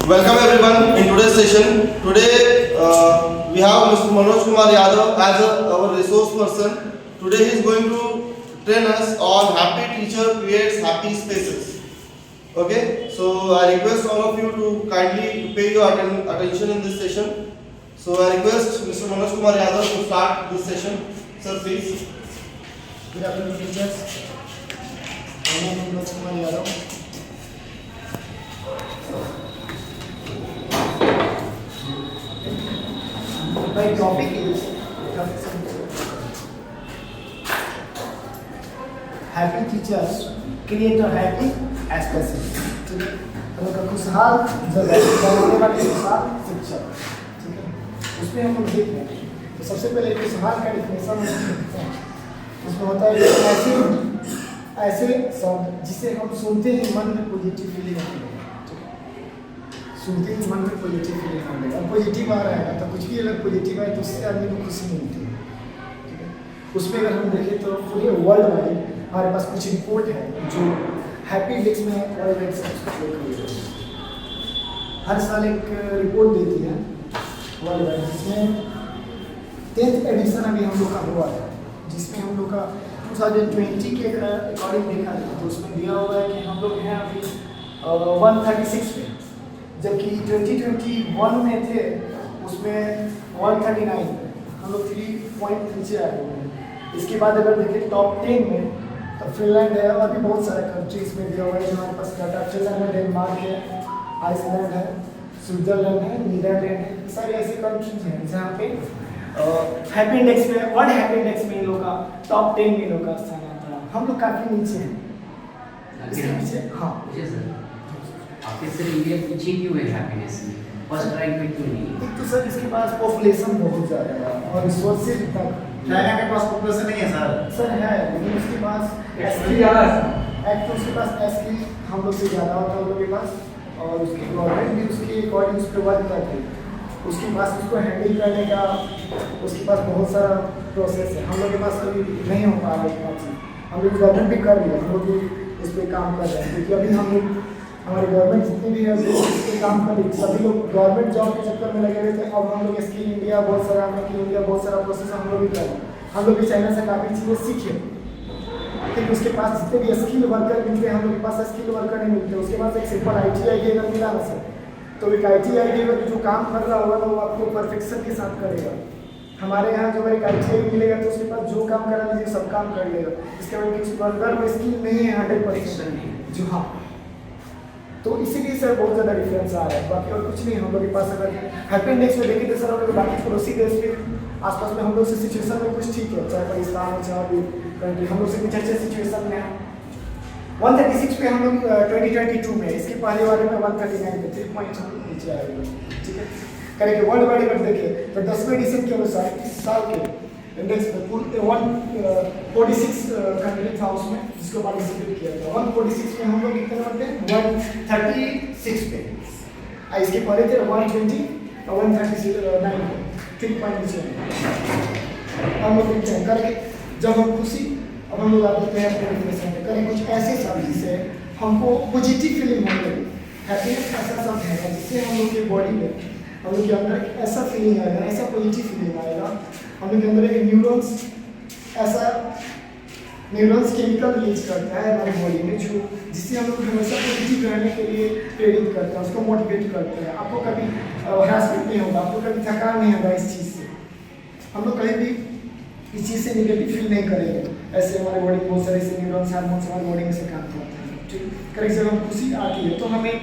Welcome everyone in today's session. Today we have Mr. Manoj Kumar Yadav as our resource person. Today he is going to train us on happy teacher creates happy spaces. Okay, so I request all of you to kindly pay your attention in this session. So I request Mr. Manoj Kumar Yadav to start this session. Sir, please. Good afternoon, teachers. My name is Manoj Kumar Yadav. My topic is happy teachers create a happy spaces. खुशहाल जगह बनाने वाले खुशहाल शिक्षक, ठीक है, उसमें हम लोग देख रहे हैं। तो सबसे पहले खुशहाल का डिफिनेशन उसमें होता है ऐसे शब्द जिसे हम सुनते ही मन में पॉजिटिव फीलिंग आती है। सुनते ही मन में पॉजिटिव फीलिंग आने लगा, पॉजिटिव आ रहा है तो कुछ भी अगर पॉजिटिव आए तो उससे आदमी को खुशी मिलती है, ठीक है। उसमें अगर हम देखें तो पूरे वर्ल्ड वाइड हमारे पास कुछ रिपोर्ट है जो हैप्पी इंडेक्स में वर्ल्ड वाइड से हर साल एक रिपोर्ट देती है वर्ल्ड वाइड, जिसमें 10th एडिशन अभी हम लोग का हुआ है, जिसमें हम लोग का 2020 के अकॉर्डिंग देखा जाए तो उसमें दिया हुआ है कि हम लोग हैं अभी 136 पे, जबकि 2021 में थे उसमें 139 पे, हम लोग 3 पॉइंट नीचे आए हुए हैं। इसके बाद अगर देखें टॉप 10 में तो फिनलैंड है और भी बहुत सारे कंट्रीज में दिया हुआ है जो हमारे पास डाटा। फिनलैंड है, डेनमार्क है, आइसलैंड है, स्विट्जरलैंड है, नीदरलैंड है, सारे ऐसे कंट्रीज हैं जहाँ पे हैप्पी इंडेक्स में, वर्ल्ड हैप्पी इंडेक्स में इन लोग का टॉप 10 में इन लोग का स्थान आता है। हम लोग काफ़ी नीचे हैं इसके पीछे। हाँ आपके सर इंडिया पीछे क्यों है हैप्पीनेस में, फर्स्ट रैंक पे क्यों नहीं है? एक तो सर इसके पास पॉपुलेशन बहुत ज़्यादा है और रिसोर्सेज इतना। चाइना के पास पॉपुलेशन नहीं है सर है, लेकिन उसके पास एक्चुअली ज़्यादा है। एक तो उसके पास एसकी हम लोग से ज़्यादा होता है उन लोग के पास, और उसकी गवर्नमेंट भी उसके अकॉर्डिंग उस पर वर्क करती है। उसके पास उसको हैंडल करने का उसके पास बहुत सारा प्रोसेस है। हम लोग के पास अभी नहीं हो पा रहा है चीज़। हम लोग गवर्नमेंट भी कर रही है, हम लोग भी इस पर काम कर रहे हैं, क्योंकि अभी हम लोग हमारी गवर्नमेंट जितनी भी है इस पर काम कर रही है। सभी लोग गवर्नमेंट जॉब के चक्कर में लगे हुए थे। अब हम लोग स्किल इंडिया बहुत सारा बहुत सारा प्रोसेस हम लोग भी कर रहे हैं। हम लोग भी चाइना से काफ़ी चीज़ें सीखे, लेकिन उसके पास जितने भी स्किल वर्कर मिलते हैं हम लोग के पास स्किल वर्कर नहीं मिलते। उसके पास एक सिंपल ITI अगर मिला ना सर, तो एक ITI अगर जो काम कर रहा होगा ना वो आपको परफेक्शन के साथ करेगा। हमारे यहाँ जो एक ITI मिलेगा तो उसके पास जो काम करा लीजिए सब काम कर लेगा। इसके बाद किसी वर्कर में स्किल नहीं है 100% जो। हाँ, तो इसीलिए सर बहुत ज़्यादा डिफरेंस आ रहा है, बाकी और कुछ नहीं। हम लोग के पास अगर हैप्पी इंडेक्स में देखें तो सर हम लोग बाकी पड़ोसी देश के आसपास में हम लोग से सिचुएशन में कुछ ठीक है, चाहे पाकिस्तान हो चाहे भी कंट्री, हम लोग से कुछ अच्छे सिचुएशन में है। 136 पे हम लोग 2022 में, इसके पहले वाले में 139 पे, 3 पॉइंट नीचे आए हुए, ठीक है। करेंगे वर्ल्ड वाइड अगर देखें तो 10वें एडिशन के अनुसार इस साल के इंडेक्स में कुल 146 कंट्री था उसमें जिसको पार्टिसिपेट किया था। 146 में हम लोग कितने नंबर थे? 136 पे। इसके पहले थे 120 और 139 पे, 3 पॉइंट नीचे हम लोग देखते हैं। करके जब हम खुशी, अब हम लोग आते हैं अपने डिफिनेशन में, करें कुछ ऐसे शब्द जिससे हमको पॉजिटिव फीलिंग होने लगे। हैप्पीनेस ऐसा शब्द है जिससे हम लोग के बॉडी में, हम लोग के अंदर ऐसा फीलिंग आएगा, ऐसा पॉजिटिव फीलिंग आएगा। हम लोग के अंदर एक न्यूरॉन्स केमिकल रिलीज करता है हमारी बॉडी में, जो जिससे हम लोग हमेशा पॉजिटिव रहने के लिए प्रेरित करते हैं, उसको मोटिवेट करते हैं। आपको कभी हरासमेंट नहीं होगा, आपको कभी थकान नहीं होगा इस चीज़ से। हम लोग कहीं भी इस चीज़ से निगेटिव फील नहीं करेंगे। ऐसे हमारे बॉडी में बहुत सारे ऐसे न्यूरॉन्स हार्मोन्स हमारी बॉडी में से काम करते हैं, ठीक। करेक्ट, जब हम खुशी आती है तो हमें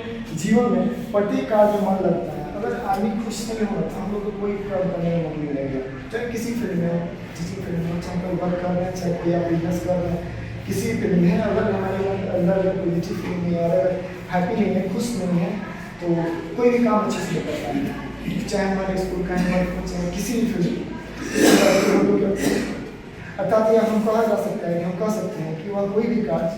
जीवन में प्रत्येक कार्य में मन लगता है। अगर आदमी खुश नहीं होगा तो हम लोग को कोई काम करने में मन नहीं लगेगा, चाहे किसी फील्ड में हो, किसी फील्ड में चाहे कोई वर्क कर रहे हैं, चाहे कोई आप बिजनेस कर रहे हैं, किसी फील्ड में अगर हमारे अंदर अगर पॉजिटिव फीलिंग नहीं है, अगर हैप्पी नहीं है, खुश नहीं है, तो कोई भी काम अच्छे से नहीं कर पाएंगे, चाहे हमारे स्कूल का वर्क हो, चाहे किसी भी फील्ड। अर्थात यह हम कहा जा सकता है, हम कह सकते हैं कि वह कोई भी कार्य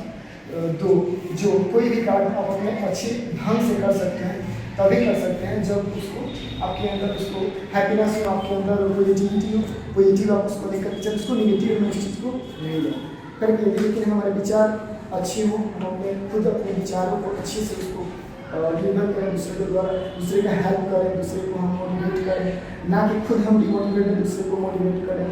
जो कोई भी कार्य आप अपने अच्छे ढंग से कर सकते हैं, तभी कर सकते हैं जब उसको आपके अंदर उसको हैप्पीनेस हो, आपके अंदर पॉजिटिव आप उसको लेकर, जब उसको निगेटिव में उस चीज़ को ले लें करके। लेकिन हमारे विचार अच्छे हो, हम अपने खुद अपने विचारों को अच्छे से उसको निर्भर करें दूसरे के द्वारा, दूसरे का हेल्प करें, दूसरे को हम मोटिवेट करें, ना कि खुद हम डिमोटिवेट हैं दूसरे को मोटिवेट करें।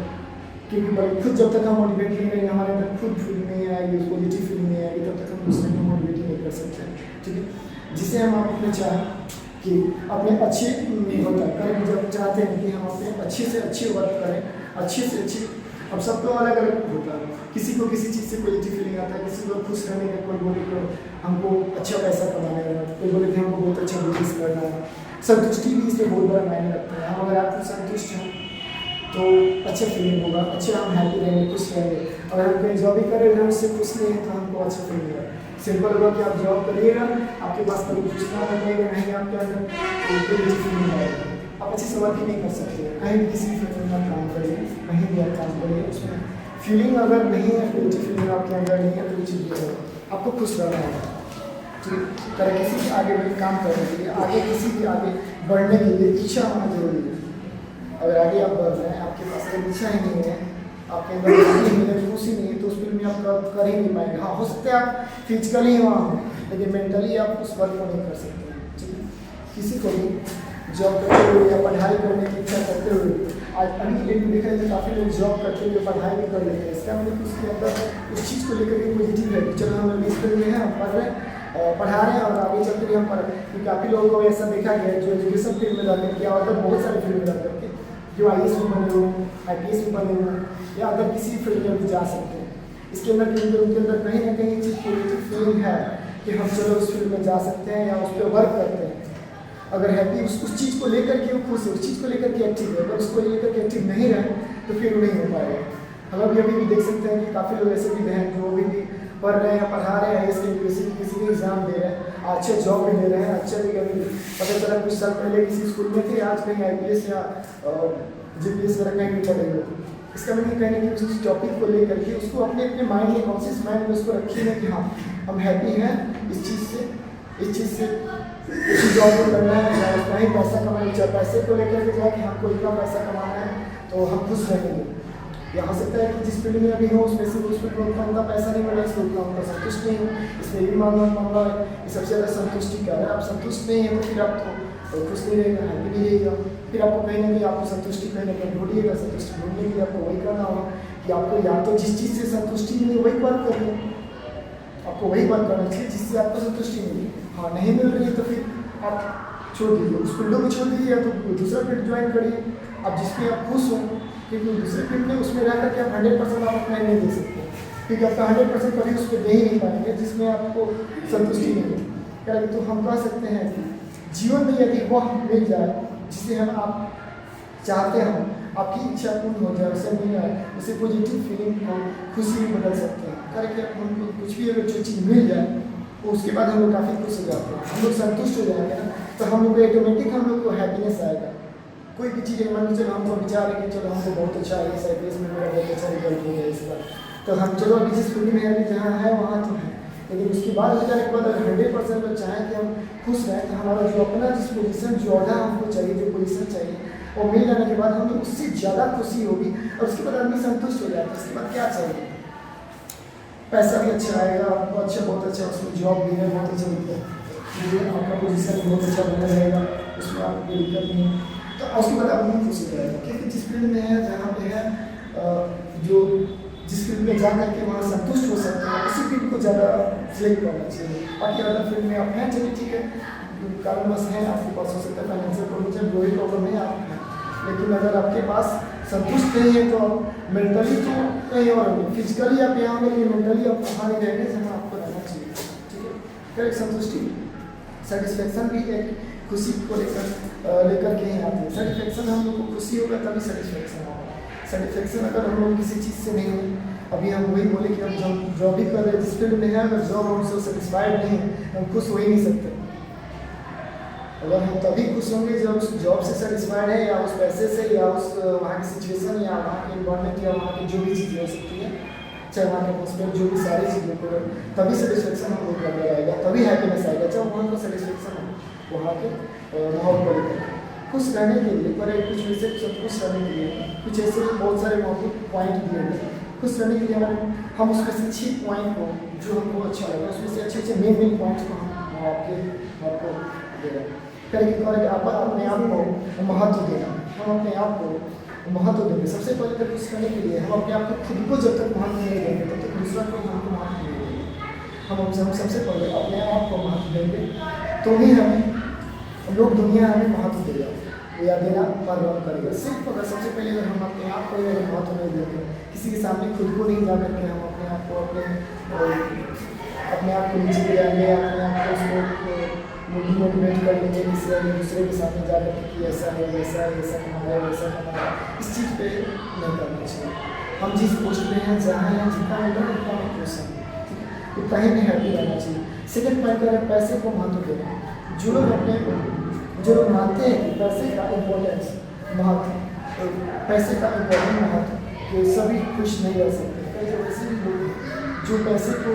क्योंकि भाई खुद जब तक हम मोटिवेट नहीं करेंगे, हमारे अंदर खुद फीलिंग नहीं आएगी, पॉजिटिव फीलिंग नहीं आएगी, तब तक हम दूसरे को मोटिवेट नहीं कर सकते। ठीक है, जिसे हम अपने चाहें कि अपने अच्छे होता करें, जब चाहते हैं कि हम अपने अच्छे से अच्छे वर्क करें, अच्छे से अच्छी, अब सबको अलग अलग होता है, किसी को किसी चीज़ से पॉजिटिव फीलिंग आता है, किसी को खुश रहने का, कोई बोले को हमको अच्छा पैसा कमाना है, कोई बोले कि हमको बहुत अच्छा बिजनेस करना है। संतुष्टि भी इसमें बहुत बड़ा मायने रखता है। हम अगर आप संतुष्ट हैं तो अच्छा फीलिंग होगा, अच्छे हम हैप्पी रहेंगे, खुश रहेंगे। अगर हम कहीं जॉब भी कर रहे हैं, उससे खुश नहीं है तो हमको अच्छा फीलिंग होगा। सिंपल होगा कि आप जॉब करिएगा, आपके पास कभी पूछना रहेगा नहीं, आपके अंदर कोई फीलिंग आएगा, आप अच्छे से वर्क ही नहीं कर सकते। कहीं भी किसी फील्ड में आप काम करिए, कहीं भी आप काम करिए, उसमें फीलिंग अगर नहीं है, कोई फीलिंग आपके अंदर नहीं है, तो वो चीज़ भी होगा, आपको खुश रहना होगा। ठीक है, किसी भी आगे बढ़ काम करने के लिए, आगे किसी भी आगे बढ़ने के लिए इच्छा होना जरूरी है। अगर आगे आप बढ़ रहे हैं, आपके पास अगर इच्छा ही नहीं है, आपके अंदर खुशी नहीं है, तो उस फील्ड में आप कर ही नहीं पाएंगे। हाँ, हो सकता है आप फिजिकली वहाँ हो, लेकिन मेंटली आप उस वर्क को नहीं कर सकते। ठीक है, किसी को भी जॉब करते हुए या पढ़ाई करने की इच्छा करते हुए, आज अभी के डेट में देखा जाए तो काफ़ी लोग जॉब करते हुए पढ़ाई भी कर लेते हैं। इसका मतलब कि उसके अंदर उस चीज़ को लेकर के पॉजिटिव है कि चलो हम इस फील्ड में हैं, हम पढ़ रहे हैं, पढ़ा रहे हैं और आगे चलते भी हम पढ़ रहे हैं। क्योंकि काफ़ी लोगों को ऐसा देखा गया है जो एजुकेशन फील्ड में रहते हैं, क्या होता है, बहुत सारे फील्ड में रहते हैं, जो IAS में बने हुए, IPS में बने हुए, या अगर किसी फील्ड में भी जा सकते हैं। इसके अंदर उनके अंदर कहीं ना कहीं चीज़ पॉजिटिव फीलिंग है कि हम चलो उस फील्ड में जा सकते हैं या उस पर वर्क करते हैं। अगर हैप्पी उस चीज़ को लेकर के वो खुश है, उस चीज़ को लेकर के एक्टिव है, अगर उसको लेकर के एक्टिव नहीं रहे तो फिर वो नहीं हो पाएगा। हम अभी भी देख सकते हैं कि काफ़ी लोग ऐसे भी हैं जो अभी भी पढ़ रहे हैं, पढ़ा रहे हैं, इसके किसी भी एग्जाम दे रहे हैं, अच्छे जॉब भी दे रहे हैं, अच्छे भी अभी पता चला कुछ साल पहले किसी स्कूल में थे, आज कहीं IPS या GPS वगैरह कहीं भी पढ़े हुए। इसका मतलब कहने की उस टॉपिक को लेकर के उसको अपने अपने माइंड में, कॉन्शियस माइंड में उसको रखिए कि हाँ हम हैप्पी हैं इस चीज़ से उसी जॉब को करना है, या कहीं पैसा कमाना, चाहे पैसे को लेकर के जाए कि हमको इतना पैसा कमाना है तो हम खुश रहेंगे। या हो सकता है कि जिस फील्ड में अभी हो उसमें से उस फील्ड में उतना पैसा नहीं मिला, इसमें उतना संतुष्ट नहीं हो, इसमें भी मामला है। ये सबसे ज़्यादा संतुष्टि का, अगर आप संतुष्ट नहीं है तो फिर आप तो खुश नहीं रहेगा, हैप्पी नहीं रहेगा। फिर आपको कहीं ना कहीं आपको संतुष्टि कहीं ना कहीं ढूंढिएगा, संतुष्टि ढूंढने के लिए आपको वही करना होगा कि आपको या तो जिस चीज़ से संतुष्टि मिले वही वर्क करिए, आपको वही वर्क करना चाहिए जिससे आपको संतुष्टि मिले। हाँ, नहीं मिल रही है तो फिर आप छोड़ दीजिए, उस फील्डों को छोड़ दीजिए, या तो दूसरा फील्ड ज्वाइन करिए आप जिसमें आप खुश हो। क्योंकि दूसरे फील्ड में उसमें रह करके आप 100% आप अपना नहीं दे सकते, क्योंकि आपका 100% कभी उस पर दे ही नहीं पाएंगे जिसमें आपको संतुष्टि नहीं है। तो हम कह सकते हैं कि जीवन में यदि वह मिल जाए जिसे हम आप चाहते हैं, आपकी इच्छा पूर्ण हो जाए, उसे मिल जाए, उसे पॉजिटिव फीलिंग को खुशी में बदल सकते हैं। करके हमको कुछ भी अगर जो चीज़ मिल जाए तो उसके बाद हम लोग काफ़ी खुश हो जाते हैं, हम लोग संतुष्ट हो जाएंगे ना, तो हम लोग को ऑटोमेटिक हम लोग को हैप्पीनेस आएगा। कोई भी चीज़ मान लो चलो हमको विचार है कि चलो हमको बहुत अच्छा है, इस IPS में मेरा बहुत अच्छा रिजल्ट हो गया इस बार, तो हम चलो अभी जिस फील्ड में अभी जहाँ है वहाँ तो है, लेकिन उसके बाद हो जाने के बाद अगर 100% में चाहें कि हम खुश रहें तो हमारा जो अपना जिस पोजीशन जो ऑर्डर हमको चाहिए, जो पोजीशन चाहिए, वो मिल जाने के बाद हमें उससे ज़्यादा खुशी होगी और उसके बाद आदमी संतुष्ट हो जाता है। उसके बाद क्या चाहिए, पैसा भी अच्छा आएगा, आपको अच्छा बहुत अच्छा उसमें जॉब भी है, बहुत अच्छा मिलता है, आपका पोजीशन बहुत अच्छा बना रहेगा, उसमें आपको कोई दिक्कत नहीं है। तो उसके बाद आप बहुत खुशी रहेगा, क्योंकि जिस फील्ड में है, जहाँ पे है, जो जिस फील्ड में जा करके वहाँ संतुष्ट हो सकते हैं, उसी फील्ड को ज़्यादा सिलेक्ट करना चाहिए। बाकी अदर फील्ड में आप हैं, चलिए ठीक है, कारणवश हैं, आपके पास हो सकता है फाइनेंशियल प्रॉब्लम, जो भी प्रॉब्लम है आप हैं, लेकिन अगर आपके पास संतुष्ट नहीं है तो मेंटली तो कहीं और फिजिकली आप यहाँ में, मेंटली आप वहाँ नहीं रहेंगे जहाँ आपको रहना चाहिए। ठीक है, फिर एक संतुष्टि, सेटिस्फेक्शन भी एक खुशी को लेकर के ही आते हैं। सेटिस्फेक्शन हम लोग को खुशी होगा तभी सेटिस्फेक्शन होगा। सेटिस्फेक्शन अगर हम लोग किसी चीज़ से नहीं है, अभी हम वही बोले कि हम जॉब भी कर रहे हैं, जिस फील्ड में है, अगर जॉब हमसे सेटिस्फाइड नहीं है हम खुश हो ही नहीं सकते। अगर हम तभी खुश होंगे जब उस जॉब से सेटिस्फाइड है, या उस पैसे से, या उस वहाँ की सिचुएशन, या वहाँ के इन्वायरमेंट, या वहाँ की जो भी चीज़ें हो सकती है, चाहे वहाँ के हॉस्पिटल, जो भी सारी चीज़ों को, तभी सेटिस्फेक्शन हम लोग का आएगा, तभी हैप्पीनेस आएगा। चाहे वहाँ का सेटिस्फेक्शन हो, वहाँ के माहौल को लेकर खुश रहने के लिए, पर कुछ वैसे खुश रहने के लिए कुछ ऐसे बहुत सारे मौजूद पॉइंट दिए हैं। खुश रहने के लिए हम उसमें से 6 पॉइंट को जो हमको अच्छा लगा, उसमें से अच्छे अच्छे मेन पॉइंट्स को हम आपके आपको देगा। फिर एक और आप अपने आप को महत्व देना, हम अपने आप को महत्व देंगे। सबसे पहले तो खुश करने के लिए हम अपने आप को खुद को जब तक महत्व नहीं देंगे तब तक दूसरा कोई हमको महत्व नहीं देंगे। हम सबसे पहले अपने आप को महत्व देंगे तो ही हमें लोग दुनिया हमें महत्व देगा या देना परवाह करेगा। सिर्फ अगर सबसे पहले अगर हम अपने आप को अगर महत्व नहीं देंगे, किसी के सामने खुद को नहीं जा करके हम अपने आप को नीचे गिराएंगे, अपने आप को उसको मोटिवेट कर लेंगे दूसरे के सामने जा करके कि ऐसा है वैसा है, ऐसा हमारा वैसा हमारा, इस चीज़ पे नहीं करना चाहिए। हम जिस पोस्ट पे हैं जहाँ हैं जितना होगा उतना हम खुश हैं, उतना ही में हैप्पी रहना चाहिए। सेकेंड पॉइंट है पैसे को महत्व देना। जो लोग मानते हैं कि पैसे का इम्पोर्टेंस महत्व, पैसे का इम्पोर्टेंट महत्व कि सभी खुश नहीं रह सकते। कई ऐसे भी लोग जो पैसे को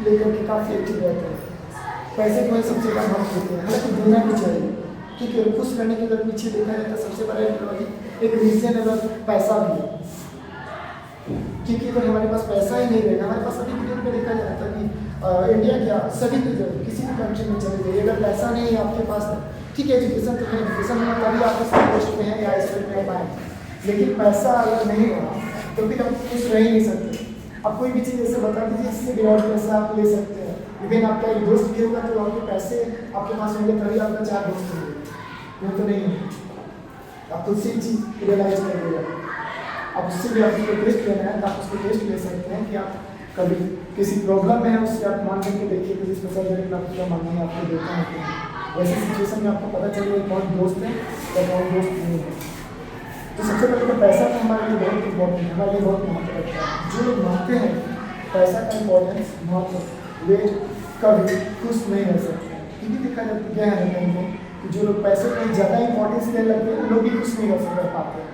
लेकर के काफ़ी एक्टिव रहते हैं, पैसे को सबसे ज़्यादा महत्व देते हैं, हालांकि देना भी चाहिए। ठीक है, खुश रहने के अगर पीछे देखा जाए तो सबसे बड़ा एक रीज़न अगर पैसा भी है, क्योंकि अगर हमारे पास पैसा ही नहीं रहेगा, हमारे पास अभी के दिन में देखा जाए तो कि इंडिया क्या सभी की जरूरत किसी भी कंट्री में चले गई, अगर पैसा नहीं है आपके पास, ठीक है एजुकेशन तो है, एजुकेशन में तभी आप इस पोस्ट पे हैं या इस फील्ड में पाएँ, लेकिन पैसा अगर नहीं होगा तो फिर हम खुश रह ही नहीं सकते। आप कोई भी चीज़ ऐसे बता दीजिए जिससे विदाउट पैसा आप ले सकते हैं। इवन आपका एक दोस्त भी होगा तो आपके पैसे आपके पास होंगे तभी आपका 4 दोस्त होंगे, वो तो नहीं है। आप खुद से ही चीज़ रियलाइज करिएगा, आप उससे भी आपको टेस्ट लेना है तो आप उसको टेस्ट ले सकते हैं कि आप कभी किसी प्रॉब्लम में है, उससे आप मान करके देखिए कि जिस पैसा देने आपको क्या मानना है, आपको देखना है वैसे सिचुएशन में आपको पता चलेगा कौन दोस्त है या कौन दोस्त नहीं है। तो सबसे पहले तो पैसा तो हमारे लिए बहुत इम्पोर्टेंट है, हमारे लिए बहुत महत्व रखता है। जो लोग मानते हैं पैसा का इम्पोर्टेंस महत्व, वे कभी खुश नहीं रह सकते। क्योंकि देखा जाता क्या है कहीं में कि जो लोग पैसे को ज़्यादा इंपॉर्टेंस देने लगते हैं लोग भी खुश नहीं कर पाते।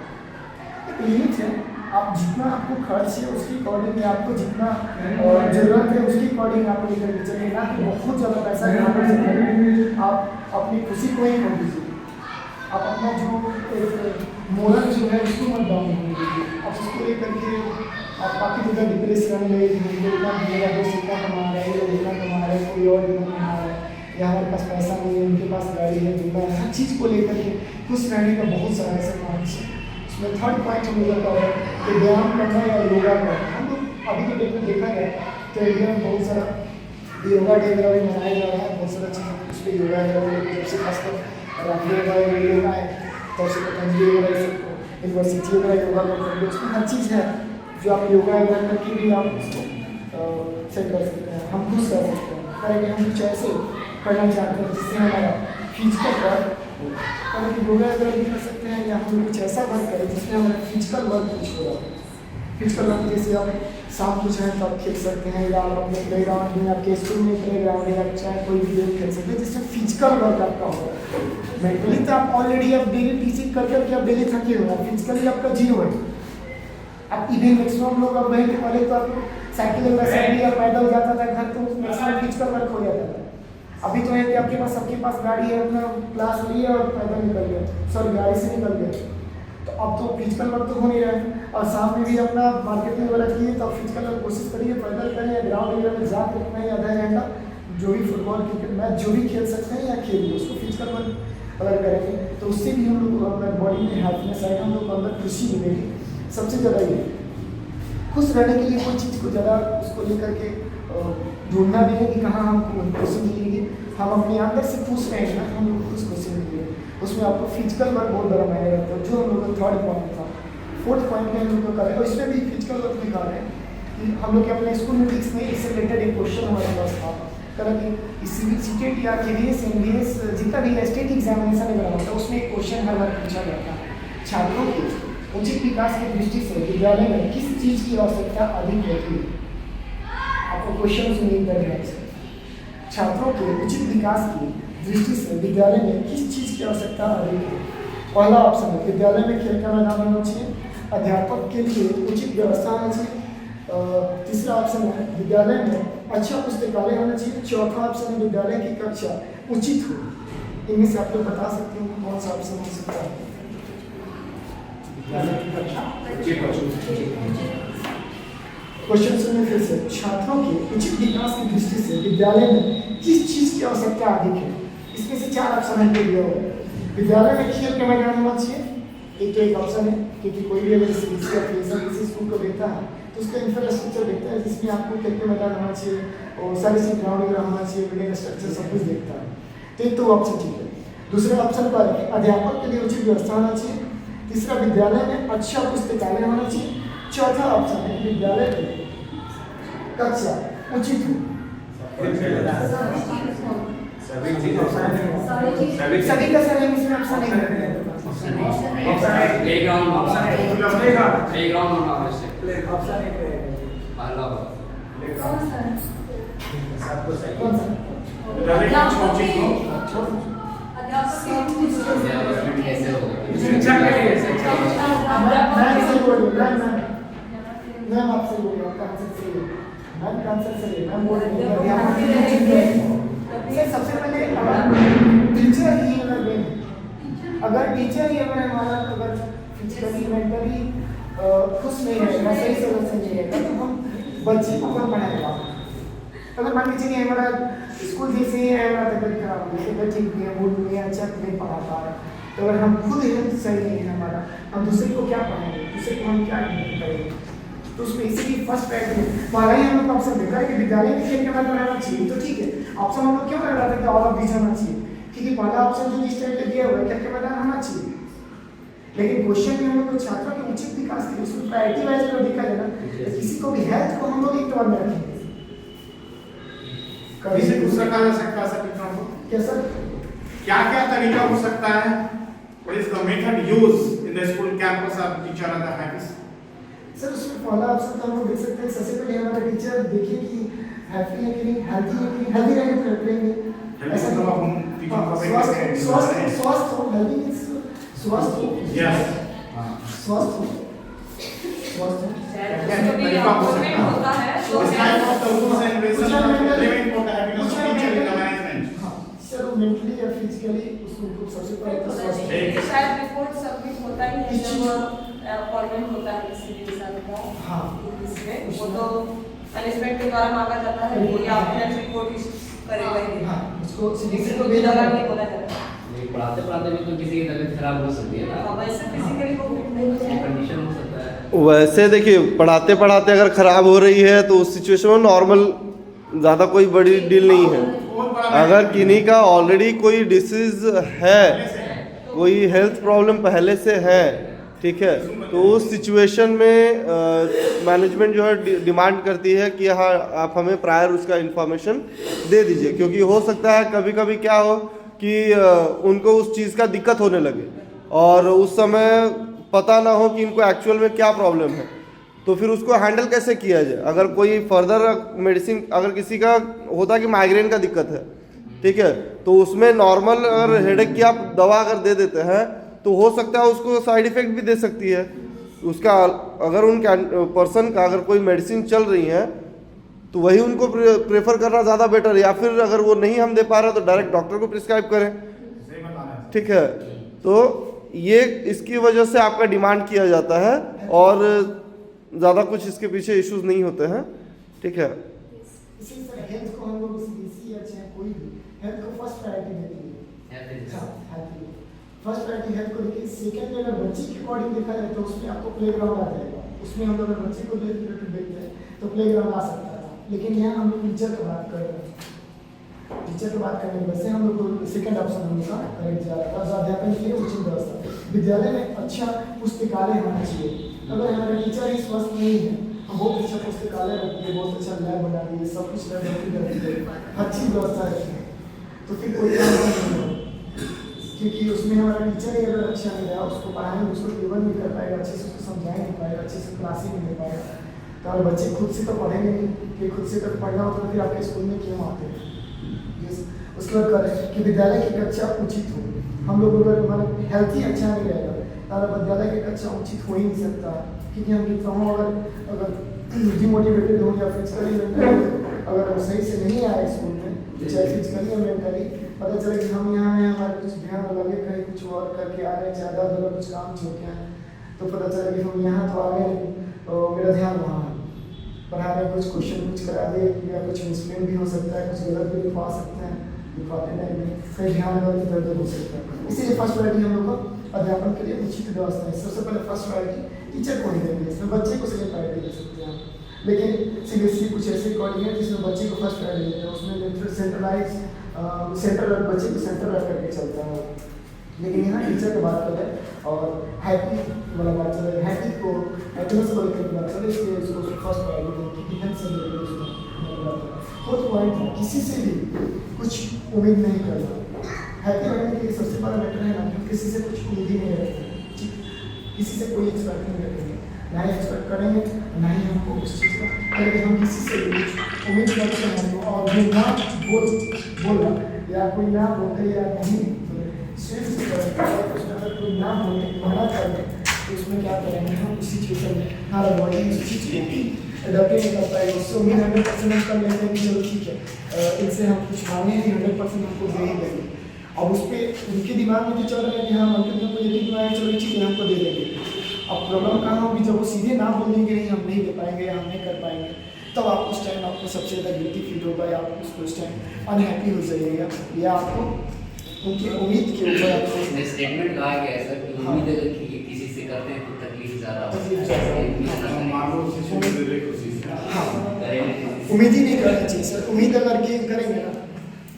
एक लिमिट है, आप जितना आपको खर्च है उसके अकॉर्डिंग आपको जितना ज़रूरत है उसके अकॉर्डिंग आपको लेकर के चलिए, ना कि बहुत ज़्यादा पैसा कमाने से आप अपनी खुशी को ही खो दीजिए। आप अपना जो एक मोरल जो है उसको मत डाउन होने दीजिए। आप उसको लेकर के आप काफ़ी ज़्यादा डिप्रेस रहने लगे, मेरा दोस्त इतना कमा रहा है, इतना कमा रहा है, कोई और इतना कमा रहा है, या हमारे पास पैसा नहीं है, उनके पास गाड़ी है, बीमा है, हर चीज़ को लेकर के खुश रहने का बहुत सारा ऐसा पॉइंट्स है। उसमें थर्ड पॉइंट हम लोग का है कि व्यायाम करना या योगा करना। हम लोग अभी के डेट में देखा जाए तो इंडिया में बहुत सारा योगा डे वगैरह भी मनाया जा रहा है, बहुत सारा चीज़ उस पर योगा वगैरह जब से खासकर रामदेव वगैरह योगा है तब से पतंजलि वगैरह यूनिवर्सिटी वगैरह योगा करते हैं, उसमें हर चीज़ है जो आप योगा वगैरह करके भी आप उसको सेट कर सकते हैं। हम खुश कर सकते हैं करेंगे, हम कुछ ऐसे करना चाहते हैं जिससे हमारा फिजिकल वर्क हालांकि योगा वगैरह भी कर सकते हैं, या हम कुछ ऐसा वर्क करें जिसमें हमारा फिजिकल वर्क कुछ हो रहा है। फिजिकल वर्क जैसे आप शाम को चाहें तो आप खेल सकते हैं, या आप अपने प्ले ग्राउंड में आपके स्कूल में प्ले ग्राउंड है, चाहे कोई भी गेम खेल सकते हैं जिससे फिजिकल वर्क आपका हो रहा है। मेंटली तो आप ऑलरेडी आप डेली टीचिंग कर करके आप डेली थके हो, फिजिकली आपका जीरो है। आप इवन मैक्सिमम लोग अब वहीं पहले तो आप साइकिल वगैरह या पैदल जाता था घर, तो मैक्सिमम फिजिकल वर्क हो जाता था। अभी तो है कि आपके पास सबके पास गाड़ी है, अपना क्लास लिए और पैदल निकल गया, सॉरी गाड़ी से निकल गया, तो अब तो फिजिकल वर्क तो हो नहीं रहा है। और साथ में भी अपना मार्केटिंग वगैरह किए तो फिजिकल वर्क कोशिश करिए, पैदल करें या ग्राउंड वगैरह में जाकर अपना ही आधा घंटा जो भी फुटबॉल क्रिकेट मैच जो भी खेल सकते हैं या खेलिए, उसको फिजिकल वर्क अगर करेंगे तो उससे भी हम लोग अपना बॉडी में हैप्पीनेस आएगा, हम लोग को अंदर खुशी मिलेगी। सबसे ज़्यादा ये खुश रहने के लिए कोई चीज़ को ज़्यादा उसको लेकर के ढूंढना भी है कि कहाँ हम खुशी मिलेगी, हम अपने अंदर से खुश रहेंगे ना हम लोग खुशी मिलेगी। उसमें आपको फिजिकल वर्क बहुत बड़ा मायने रखता है, जो हम लोग का थर्ड पॉइंट था। फोर्थ पॉइंट में हम लोग कर रहे हैं और इसमें भी फिजिकल वर्क निकाल रहे हैं कि हम लोग के अपने स्कूल में फिक्स नहीं, इससे रिलेटेड एक क्वेश्चन हमारे पास था तरह की सिविल सीटेट या KVS MVS जितना भी स्टेट एग्जामिनेशन वगैरह होता है उसमें एक क्वेश्चन हर बार पूछा जाता है, छात्रों के उचित विकास की दृष्टि से विद्यालय में किस चीज़ की आवश्यकता अधिक होती है। आपको क्वेश्चन सुनिए कर छात्रों के उचित विकास की दृष्टि से विद्यालय में किस चीज़ की आवश्यकता अधिक है। पहला ऑप्शन है विद्यालय में खेल का मैदान होना चाहिए, अध्यापक के लिए उचित व्यवस्था होना चाहिए, तीसरा ऑप्शन है विद्यालय में अच्छा पुस्तकालय होना चाहिए, चौथा ऑप्शन है विद्यालय की कक्षा उचित हो। इनमें से आप लोग बता सकते हो कौन सा ऑप्शन हो सकता है। क्वेश्चन सुनिए फिर से। छात्रों के उचित विकास की दृष्टि से विद्यालय में किस चीज की आवश्यकता अधिक है? इसमें से 4 ऑप्शन हमको दिया हुआ है। विद्यालय में खेल का मैदान होना चाहिए, एक ऑप्शन है, क्योंकि कोई भी अगर किसी स्कूल को देता है तो उसका इंफ्रास्ट्रक्चर देखता है, जिसमें आपको खेल का मैदान होना चाहिए और सारी सी ग्राउंड वगैरह होना चाहिए, बिल्डिंग स्ट्रक्चर सब कुछ देखता है। तो एक तो ऑप्शन ठीक है। दूसरे ऑप्शन पर अध्यापक के लिए उचित व्यवस्था होना चाहिए। तीसरा, विद्यालय में अच्छा पुस्तकालय होना चाहिए। चौथा ऑप्शन है विद्यालय में कक्षा उचित हो। सभी का सर इसमें ऑप्शन नहीं है। प्लेग्राउंड होना आवश्यक। कैसे मैम आपसे बोल रहा हूँ, आंसर सही है। मैम का आंसर सही है। मैम बोल रही है अध्यापक के लिए उचित है। सर सबसे पहले टीचर ही अगर टीचर ही अगर हमारा अगर फिजिकली मेंटली खुश नहीं रहेगा, सही से नहीं रहेगा, तो हम बच्चे को कौन पढ़ाएगा? अगर मान लीजिए हमारा स्कूल जैसे ही है, हमारा तबियत खराब हो गई, ठीक नहीं है, मूड नहीं है, अच्छा नहीं पढ़ा पा रहे, तो अगर हम खुद हेल्थ सही नहीं है हमारा, हम दूसरे को क्या पढ़ाएंगे? दूसरे को हम क्या करेंगे? तो उसमें इसीलिए फर्स्ट प्रायोरिटी पहला ही हम लोग ऑप्शन देखा है कि विद्यालय में खेल के मैदान बनाना चाहिए, तो ठीक है। ऑप्शन हम लोग क्यों कर रहे थे कि ऑल ऑफ दीज होना चाहिए? क्योंकि पहला ऑप्शन जो जिस टाइप पे दिया हुआ है खेल के मैदान होना चाहिए, लेकिन क्वेश्चन में हम लोग छात्रों के उचित विकास के लिए उसमें प्रायोरिटी वाइज अगर देखा जाए ना, तो किसी को भी हेल्थ को हम लोग एक नंबर में रखेंगे। कभी से दूसरा कहा जा सकता है सर को? क्या सर? क्या तरीका हो सकता है? What is the method used in the school campus of teacher and the habits? Sir उसमें पहला ऑप्शन तो हम लोग देख सकते हैं, सबसे पहले हमारा टीचर देखिए कि हैप्पी है कि नहीं, हेल्थी है कि नहीं, हेल्थी रहने को करेंगे। ऐसा तो हम टीचर को स्वस्थ हो, हेल्थी मींस स्वस्थ हो। यस, स्वस्थ हो। तरीका हो सकता है। What type of the rules and regulations relevant for the happiness of teacher in the management? Sir वो मेंटली या फिजिकली उसको सबसे पहले तो स्वस्थ है। शायद रिपोर्ट सबमिट होता ही है जब अपॉइंटमेंट होता है किसी भी इंसान का। हाँ। इसमें वो तो मैनेजमेंट के द्वारा मांगा जाता है कि आप नेक्स्ट रिपोर्ट करेगा ही। हाँ, उसको किसी को भी लगा नहीं बोला जाता। पढ़ाते पढ़ाते भी तो किसी की तबीयत खराब हो सकती है ना, वैसे फिजिकली को फिट नहीं हो जाए कंडीशन हो सकता है। वैसे देखिए, पढ़ाते पढ़ाते अगर खराब हो रही है तो उस सिचुएशन में नॉर्मल, ज़्यादा कोई बड़ी डील नहीं है। अगर किन्हीं का ऑलरेडी कोई डिसीज है, कोई हेल्थ प्रॉब्लम पहले से है, ठीक है, तो उस सिचुएशन में मैनेजमेंट जो है डिमांड करती है कि हाँ आप हमें प्रायर उसका इन्फॉर्मेशन दे दीजिए, क्योंकि हो सकता है कभी कभी क्या हो कि उनको उस चीज़ का दिक्कत होने लगे और उस समय पता ना हो कि इनको एक्चुअल में क्या प्रॉब्लम है, तो फिर उसको हैंडल कैसे किया जाए। अगर कोई फर्दर मेडिसिन, अगर किसी का होता है कि माइग्रेन का दिक्कत है, ठीक है, तो उसमें नॉर्मल अगर हेडेक की आप दवा अगर दे देते हैं तो हो सकता है उसको साइड इफ़ेक्ट भी दे सकती है उसका। अगर उन पर्सन का अगर कोई मेडिसिन चल रही है तो वही उनको प्रेफर करना ज़्यादा बेटर है, या फिर अगर वो नहीं हम दे पा रहे तो डायरेक्ट डॉक्टर को प्रिस्क्राइब करें, ठीक है। तो ये इसकी वजह से आपका डिमांड किया जाता है और ज़्यादा कुछ इसके पीछे इश्यूज नहीं होते हैं, ठीक है। इसी तरह हेल्थ को हम लोग सीबीएसई या चाहे कोई भी हेल्थ को फर्स्ट प्रायोरिटी देती है। फर्स्ट प्रायोरिटी हेल्थ को देखिए। सेकंड में अगर बच्चे के अकॉर्डिंग देखा जाए तो उसमें आपको प्लेग्राउंड आ जाएगा। उसमें हम लोग अगर बच्चे को देखते हैं तो प्लेग्राउंड आ सकता था, लेकिन यहाँ हम लोग टीचर की बात कर रहे हैं। टीचर की बात करने की वजह से हम लोग सेकंड ऑप्शन हम लोग का करेक्ट जा रहा था। अध्यापन के लिए उचित व्यवस्था, विद्यालय में अच्छा पुस्तकालय होना चाहिए। अगर हमारे टीचर ही स्वस्थ नहीं है, हम बहुत अच्छा पुस्तकालय रखते हैं, बहुत अच्छा लैब बना दिए, सब कुछ अच्छी व्यवस्था रखते हैं, तो फिर कोई नहीं है, क्योंकि उसमें हमारा टीचर ही अगर अच्छा नहीं रहा, उसको पढ़ाएंगे, उसको टेबल नहीं कर पाएगा, अच्छे से उसको समझाए नहीं पाएगा, अच्छे से क्लासें नहीं दे पाएगा, तो हमारे बच्चे खुद से तो पढ़ेंगे नहीं। कि खुद से तो पढ़ना होता है फिर आपके स्कूल में क्यों आते हैं। उसके बाद करें कि विद्यालय की कक्षा उचित हो। हम लोग अगर हमारा हेल्थ ही अच्छा नहीं रहेगा तो विद्यालय की कक्षा उचित हो ही नहीं सकता, क्योंकि हम देखता हूँ अगर डिमोटिवेटेड हो या फिजिकली अगर सही से नहीं आए स्कूल में, चाहे फिजिकली या मेंटली, पता चले कि हम यहाँ हैं, हमारे कुछ ध्यान लगे कहीं कुछ और करके आ रहे हैं, ज़्यादा अगर कुछ काम छोड़ के आए, तो पता चला कि हम यहाँ तो आ गए तो मेरा ध्यान वहाँ है। पढ़ा रहे हैं, कुछ क्वेश्चन कुछ करा दे या कुछ मिसप्लेन भी हो सकता है, कुछ गलत भी लिखवा सकते हैं, लिखवाते टाइम में कहीं ध्यान गलत इधर उधर हो सकता है। इसीलिए फर्स्ट प्रायोरिटी हम लोग को अध्यापन के लिए उचित व्यवस्था है। सबसे पहले फर्स्ट प्रायोरिटी टीचर को ही देंगे, इसमें बच्चे को सेकेंड प्रायोरिटी दे सकते हैं। लेकिन सीबीएसई कुछ ऐसे कॉलेज हैं जिसमें बच्चे को फर्स्ट प्रायोरिटी देते हैं, उसमें सेंट्रलाइज सेंटर बच्चे को सेंटर रख करके चलता है। लेकिन यहाँ टीचर की बात करें और हैप्पी वाला बात चले, हैप्पी को हैप्पीनेस को लेकर बात चले, इसलिए उसको फर्स्ट प्रायोरिटी डिफेंस से खुद पॉइंट है, किसी से भी कुछ उम्मीद नहीं करना। हैप्पी रहने के लिए सबसे बड़ा मैटर है ना, किसी से कुछ उम्मीद ही नहीं रखते, किसी से कोई एक्सपेक्ट नहीं रखेंगे, ना ही एक्सपेक्ट करेंगे, ना ही हमको उस चीज़ का अगर हम किसी से भी उम्मीद करते हैं और जो ना बोला या कोई ना बोलते या नहीं सिर्फ उसमें अगर कोई ना बोले मना कर दे तो उसमें क्या करेंगे हम उस सिचुएशन में हमारा बॉडी उस चीज़ को अडॉप्ट नहीं कर पाएगा। उससे उम्मीद 100% हम कर लेते हैं कि चलो ठीक है, इनसे हम कुछ मांगे नहीं, 100% हमको दे ही देंगे। अब उस पर उनके दिमाग में जो चल रहा है कि हाँ अंकित में पॉजिटिव दिमाग चलो ठीक है हमको दे देंगे। अब प्रॉब्लम कहाँ होगी, जब वो सीधे ना बोल देंगे नहीं हम नहीं दे पाएंगे या हम नहीं कर पाएंगे, तब आप उस टाइम आपको सबसे ज़्यादा गिल्टी फील होगा या आप उसको उस टाइम अनहैप्पी हो जाइएगा या आपको उनकी उम्मीद के ऊपर आपको स्टेटमेंट कहा गया है सर कि उम्मीद अगर किसी से करते हैं तो तकलीफ ज़्यादा उम्मीद ही नहीं करनी चाहिए सर। उम्मीद अगर गेन करेंगे ना,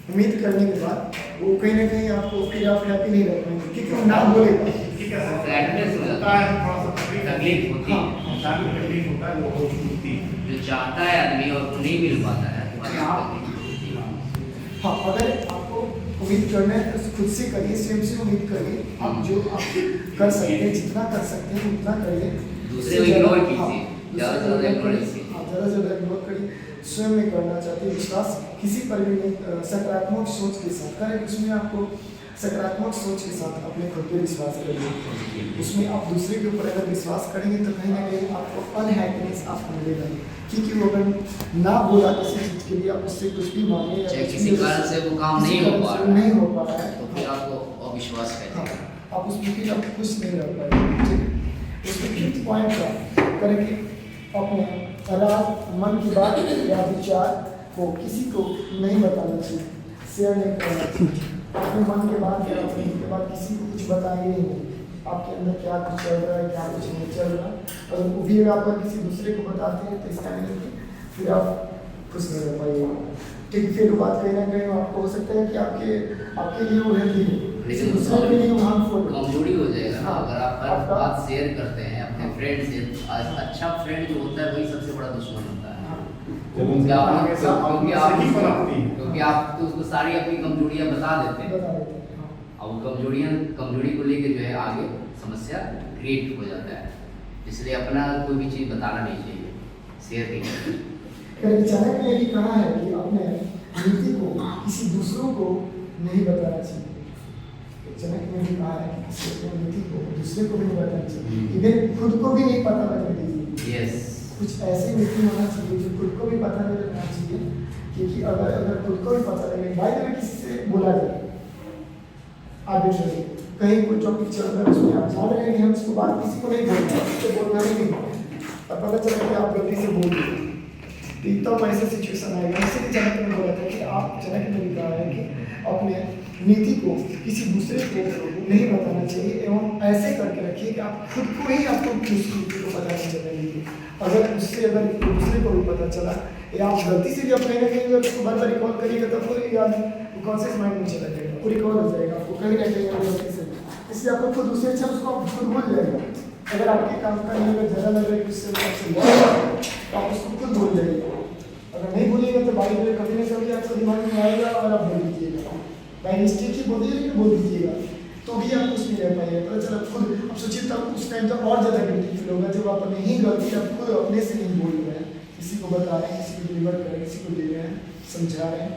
उम्मीद करने के बाद वो कहीं ना कहीं आपको फिर आप हैप्पी नहीं रह पाएंगे क्योंकि वो ना बोलेगा। ठीक है सर, Sadness हो जाता है, थोड़ा सा तकलीफ होती है। इंसान को तकलीफ होता है, वो होती है। जो चाहता है आदमी और नहीं मिल पाता है हाँ, अगर आपको उम्मीद करना है तो खुद से करिए, स्वयं से उम्मीद करिए। आप जो आप कर सकते हैं, जितना कर सकते हैं उतना करिए, दूसरे को इग्नोर कीजिए, ज़्यादा से ज़्यादा इग्नोर कीजिए। ज़्यादा से ज़्यादा इग्नोर करिए। स्वयं में करना चाहते हैं विश्वास किसी पर भी नहीं, सकारात्मक सोच के साथ करें। उसमें आपको सकारात्मक सोच के साथ अपने खुद पे विश्वास करिए। उसमें आप दूसरे के ऊपर अगर विश्वास करेंगे तो कहीं ना कहीं आपको अनहैप्पीनेस आपको मिलेगा, क्योंकि वो अगर ना बोला किसी चीज़ के लिए आप उससे कुछ भी मांगे या चाहे कुछ किसी भी कारण से वो काम नहीं हो पा रहा है, नहीं हो पा रहा है तो फिर आपको अविश्वास हाँ, करेगा। आप उसमें फिर आप खुश नहीं रह पाएंगे। ठीक है, उसमें फिफ्थ पॉइंट का करेंगे अपने राज मन की बात या विचार को किसी को नहीं बताना चाहिए, शेयर नहीं करना चाहिए। अपने मन के बाद या अपने के बाद किसी को कुछ बताएंगे नहीं, आपके अंदर क्या कुछ चल रहा है क्या कुछ नहीं चल रहा। अगर वो भी आप किसी दूसरे को बताते हैं तो इसका नहीं कि फिर आप खुश नहीं रह पाइएगा। ठीक है, फिर बात कहीं ना कहीं आपको हो सकता है कि आपके लिए वो हेल्दी हो, लेकिन दूसरे के लिए वो हार्मफुल हो। कमजोरी हो जाएगा ना। हाँ, अगर आप हर आपका- बात शेयर करते हैं अपने फ्रेंड से, अच्छा फ्रेंड जो होता है वही सबसे बड़ा दुश्मन होता है। क्योंकि आप क्योंकि आप तो उसको सारी अपनी कमजोरियां बता देते हैं, बता देते हैं, हाँ। और वो कमजोरी को लेके जो है आगे समस्या क्रिएट हो जाता है। इसलिए अपना कोई भी चीज़ बताना नहीं चाहिए, शेयर नहीं करना। चाणक्य ने भी कहा है कि अपने नीति को किसी दूसरों को नहीं बताना चाहिए। चाणक्य ने भी कहा है कि किसी अपनी नीति को दूसरे को नहीं बताना चाहिए, इवन खुद को भी नहीं पता लगने दीजिए। यस, कुछ ऐसी नीति होना चाहिए जो खुद को भी पता नहीं लगना चाहिए, क्योंकि अगर खुद को भी पता लगे भाई अगर किसी से बोला जाए आगे चलिए कहीं कोई टॉपिक चल रहा है उसमें आप जान रहे हैं कि हम इसको बात किसी को नहीं बोलना, उसको बोलना ही नहीं, और पता चला कि आप गलती से बोल दिए तो तब ऐसा सिचुएशन आएगा। इसलिए चाणक्य ने बोला था कि आप चाणक्य ने भी कहा है कि अपने नीति को किसी दूसरे को नहीं बताना चाहिए एवं ऐसे करके रखिए कि आप खुद को ही आपको उस नीति को पता नहीं चलने दीजिए। अगर उससे अगर दूसरे को भी पता चला या आप गलती से भी आप कहीं ना कहीं अगर उसको बार बार रिकॉल करिएगा तो पूरी याद कॉन्शियस माइंड में चला जाएगा, वो रिकॉल हो जाएगा आपको कहीं ना कहीं गलती से। इसलिए आपको खुद उससे अच्छा उसको आप खुद भूल जाएगा। अगर आपके काम का नहीं अगर ज़्यादा लग रहा है कि उससे तो आप उसको खुद भूल जाइएगा। अगर नहीं भूलिएगा तो बारी बारी कभी ना कभी आपको दिमाग में आएगा और आप बोल दीजिएगा, बाई मिस्टेक ही बोल दीजिए बोल दीजिएगा तो भी आप कुछ नहीं रह पाइएगा। पता चला खुद अब सोचिए तब उस टाइम तो और ज़्यादा गिल्टी फील होगा जब आप अपनी ही गलती आप खुद अपने से नहीं बोल रहे हैं, किसी को बता रहे हैं, किसी को डिलीवर कर रहे हैं, किसी को दे रहे हैं, समझा रहे हैं,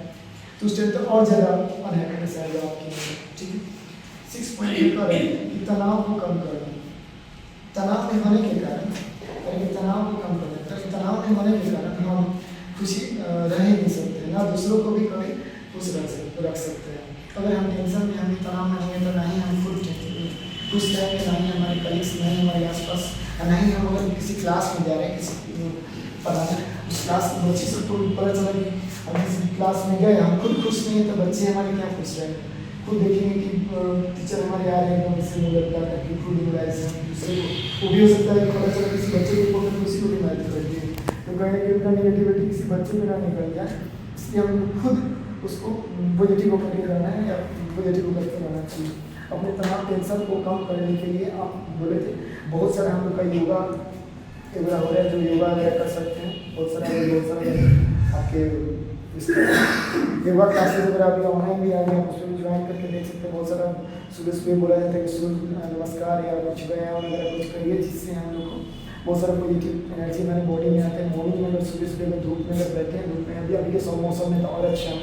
तो उस टाइम तो और ज़्यादा अनहैप्पीनेस आएगा आपके अंदर। ठीक है, 6.8 का है कि तनाव को कम करना। तनाव में होने के कारण तनाव को कम करना, तनाव में होने के कारण हम खुशी रह ही नहीं सकते, ना दूसरों को भी कभी खुश रख सकते हैं। अगर हम टेंशन में हम तनाव में होंगे तो ना ही हम खुद खुश रहेंगे, ना ही हमारे कलीग्स, ना ही हमारे आसपास, ना ही हम अगर किसी क्लास में जा रहे हैं किसी पढ़ाने क्लास बच्चे सबको पता चला कि हम जिस क्लास में गए हम खुद खुश नहीं है तो बच्चे हमारे क्या खुश रहे, खुद देखेंगे कि टीचर हमारे आ रहे हैं एकदम से लगता है कि खुद रिलाइज है दूसरे को, वो भी हो सकता है कि पता चला किसी बच्चे को पकड़ उसी को रिलाइज कर दिए, तो कहीं ना कहीं नेगेटिविटी किसी बच्चे में ना निकल जाए, इसलिए हमें खुद उसको पॉजिटिव करके रहना है या पॉजिटिव करके रहना चाहिए। अपने तनाव टेंशन को कम करने के लिए आप बोले थे बहुत सारा हम लोग का योगा वगैरह हो रहा है, जो योगा वगैरह कर सकते हैं, बहुत सारा आपके योगा क्लासेस वगैरह अभी ऑनलाइन भी आ गए, आप उसमें ज्वाइन करके देख सकते हैं। बहुत सारा सुबह सुबह बोला जाता है कि सूर्य नमस्कार या कुछ व्यायाम वगैरह कुछ करिए जिससे हम लोग को बहुत सारा पॉजिटिव एनर्जी हमारे बॉडी में आता है। मॉर्निंग में अगर सुबह सुबह में धूप में अगर बैठे हैं, धूप में अभी के मौसम में तो और अच्छा है,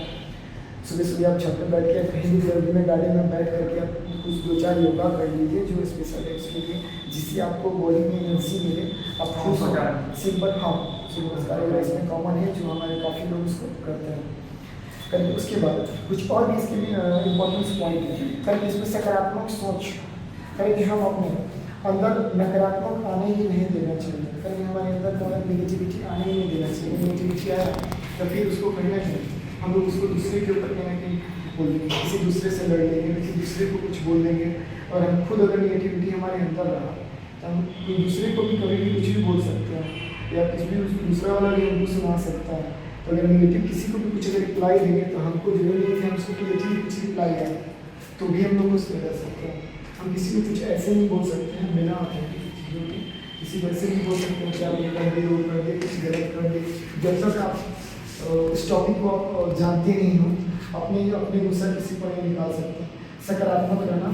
सुबह सुबह आप छत पर बैठ के कहीं भी गर्मी में गार्डन में बैठ करके आप कुछ 2-4 योगा कर लीजिए जो स्पेशल है उसके लिए, जिससे आपको बॉडी में एनर्जी मिले। आप खुद सिंपल हाँ सूर्य नमस्कार वगैरह इसमें कॉमन है जो हमारे काफ़ी लोग इसको करते हैं। करेंगे उसके बाद कुछ और भी इसके लिए इम्पोर्टेंस पॉइंट है, करेंगे इसमें सकारात्मक सोच, करेंगे हम अपने अंदर नकारात्मक आने ही नहीं देना चाहिए, करेंगे हमारे अंदर नेगेटिविटी आने ही नहीं देना चाहिए। नेगेटिविटी आया तो फिर उसको कहीं ना कहीं हम लोग उसको दूसरे के ऊपर कहीं ना कहीं बोल देंगे, किसी दूसरे से लड़ लेंगे, किसी दूसरे को कुछ बोल देंगे, और हम खुद अगर नेगेटिविटी हमारे अंदर रहा तो हम कोई दूसरे को भी कभी भी कुछ भी बोल सकते हैं या कुछ भी दूसरा वाला भी हमको सुना सकता है। तो अगर नेगेटिव किसी को भी कुछ अगर रिप्लाई देंगे तो हमको जरूरी नहीं कि हम उसको पॉजिटिव कुछ रिप्लाई आए तो भी हम लोग उसमें रह सकते हैं। हम किसी को कुछ ऐसे नहीं बोल सकते हैं बिना चीज़ों के, किसी को ऐसे नहीं बोल सकते हैं कि आप ये कर दे वो कर दे कुछ गलत कर दे, जब तक आप इस टॉपिक को आप जानते नहीं हो अपने गुस्सा किसी पर नहीं निकाल सकते। सकारात्मक रहना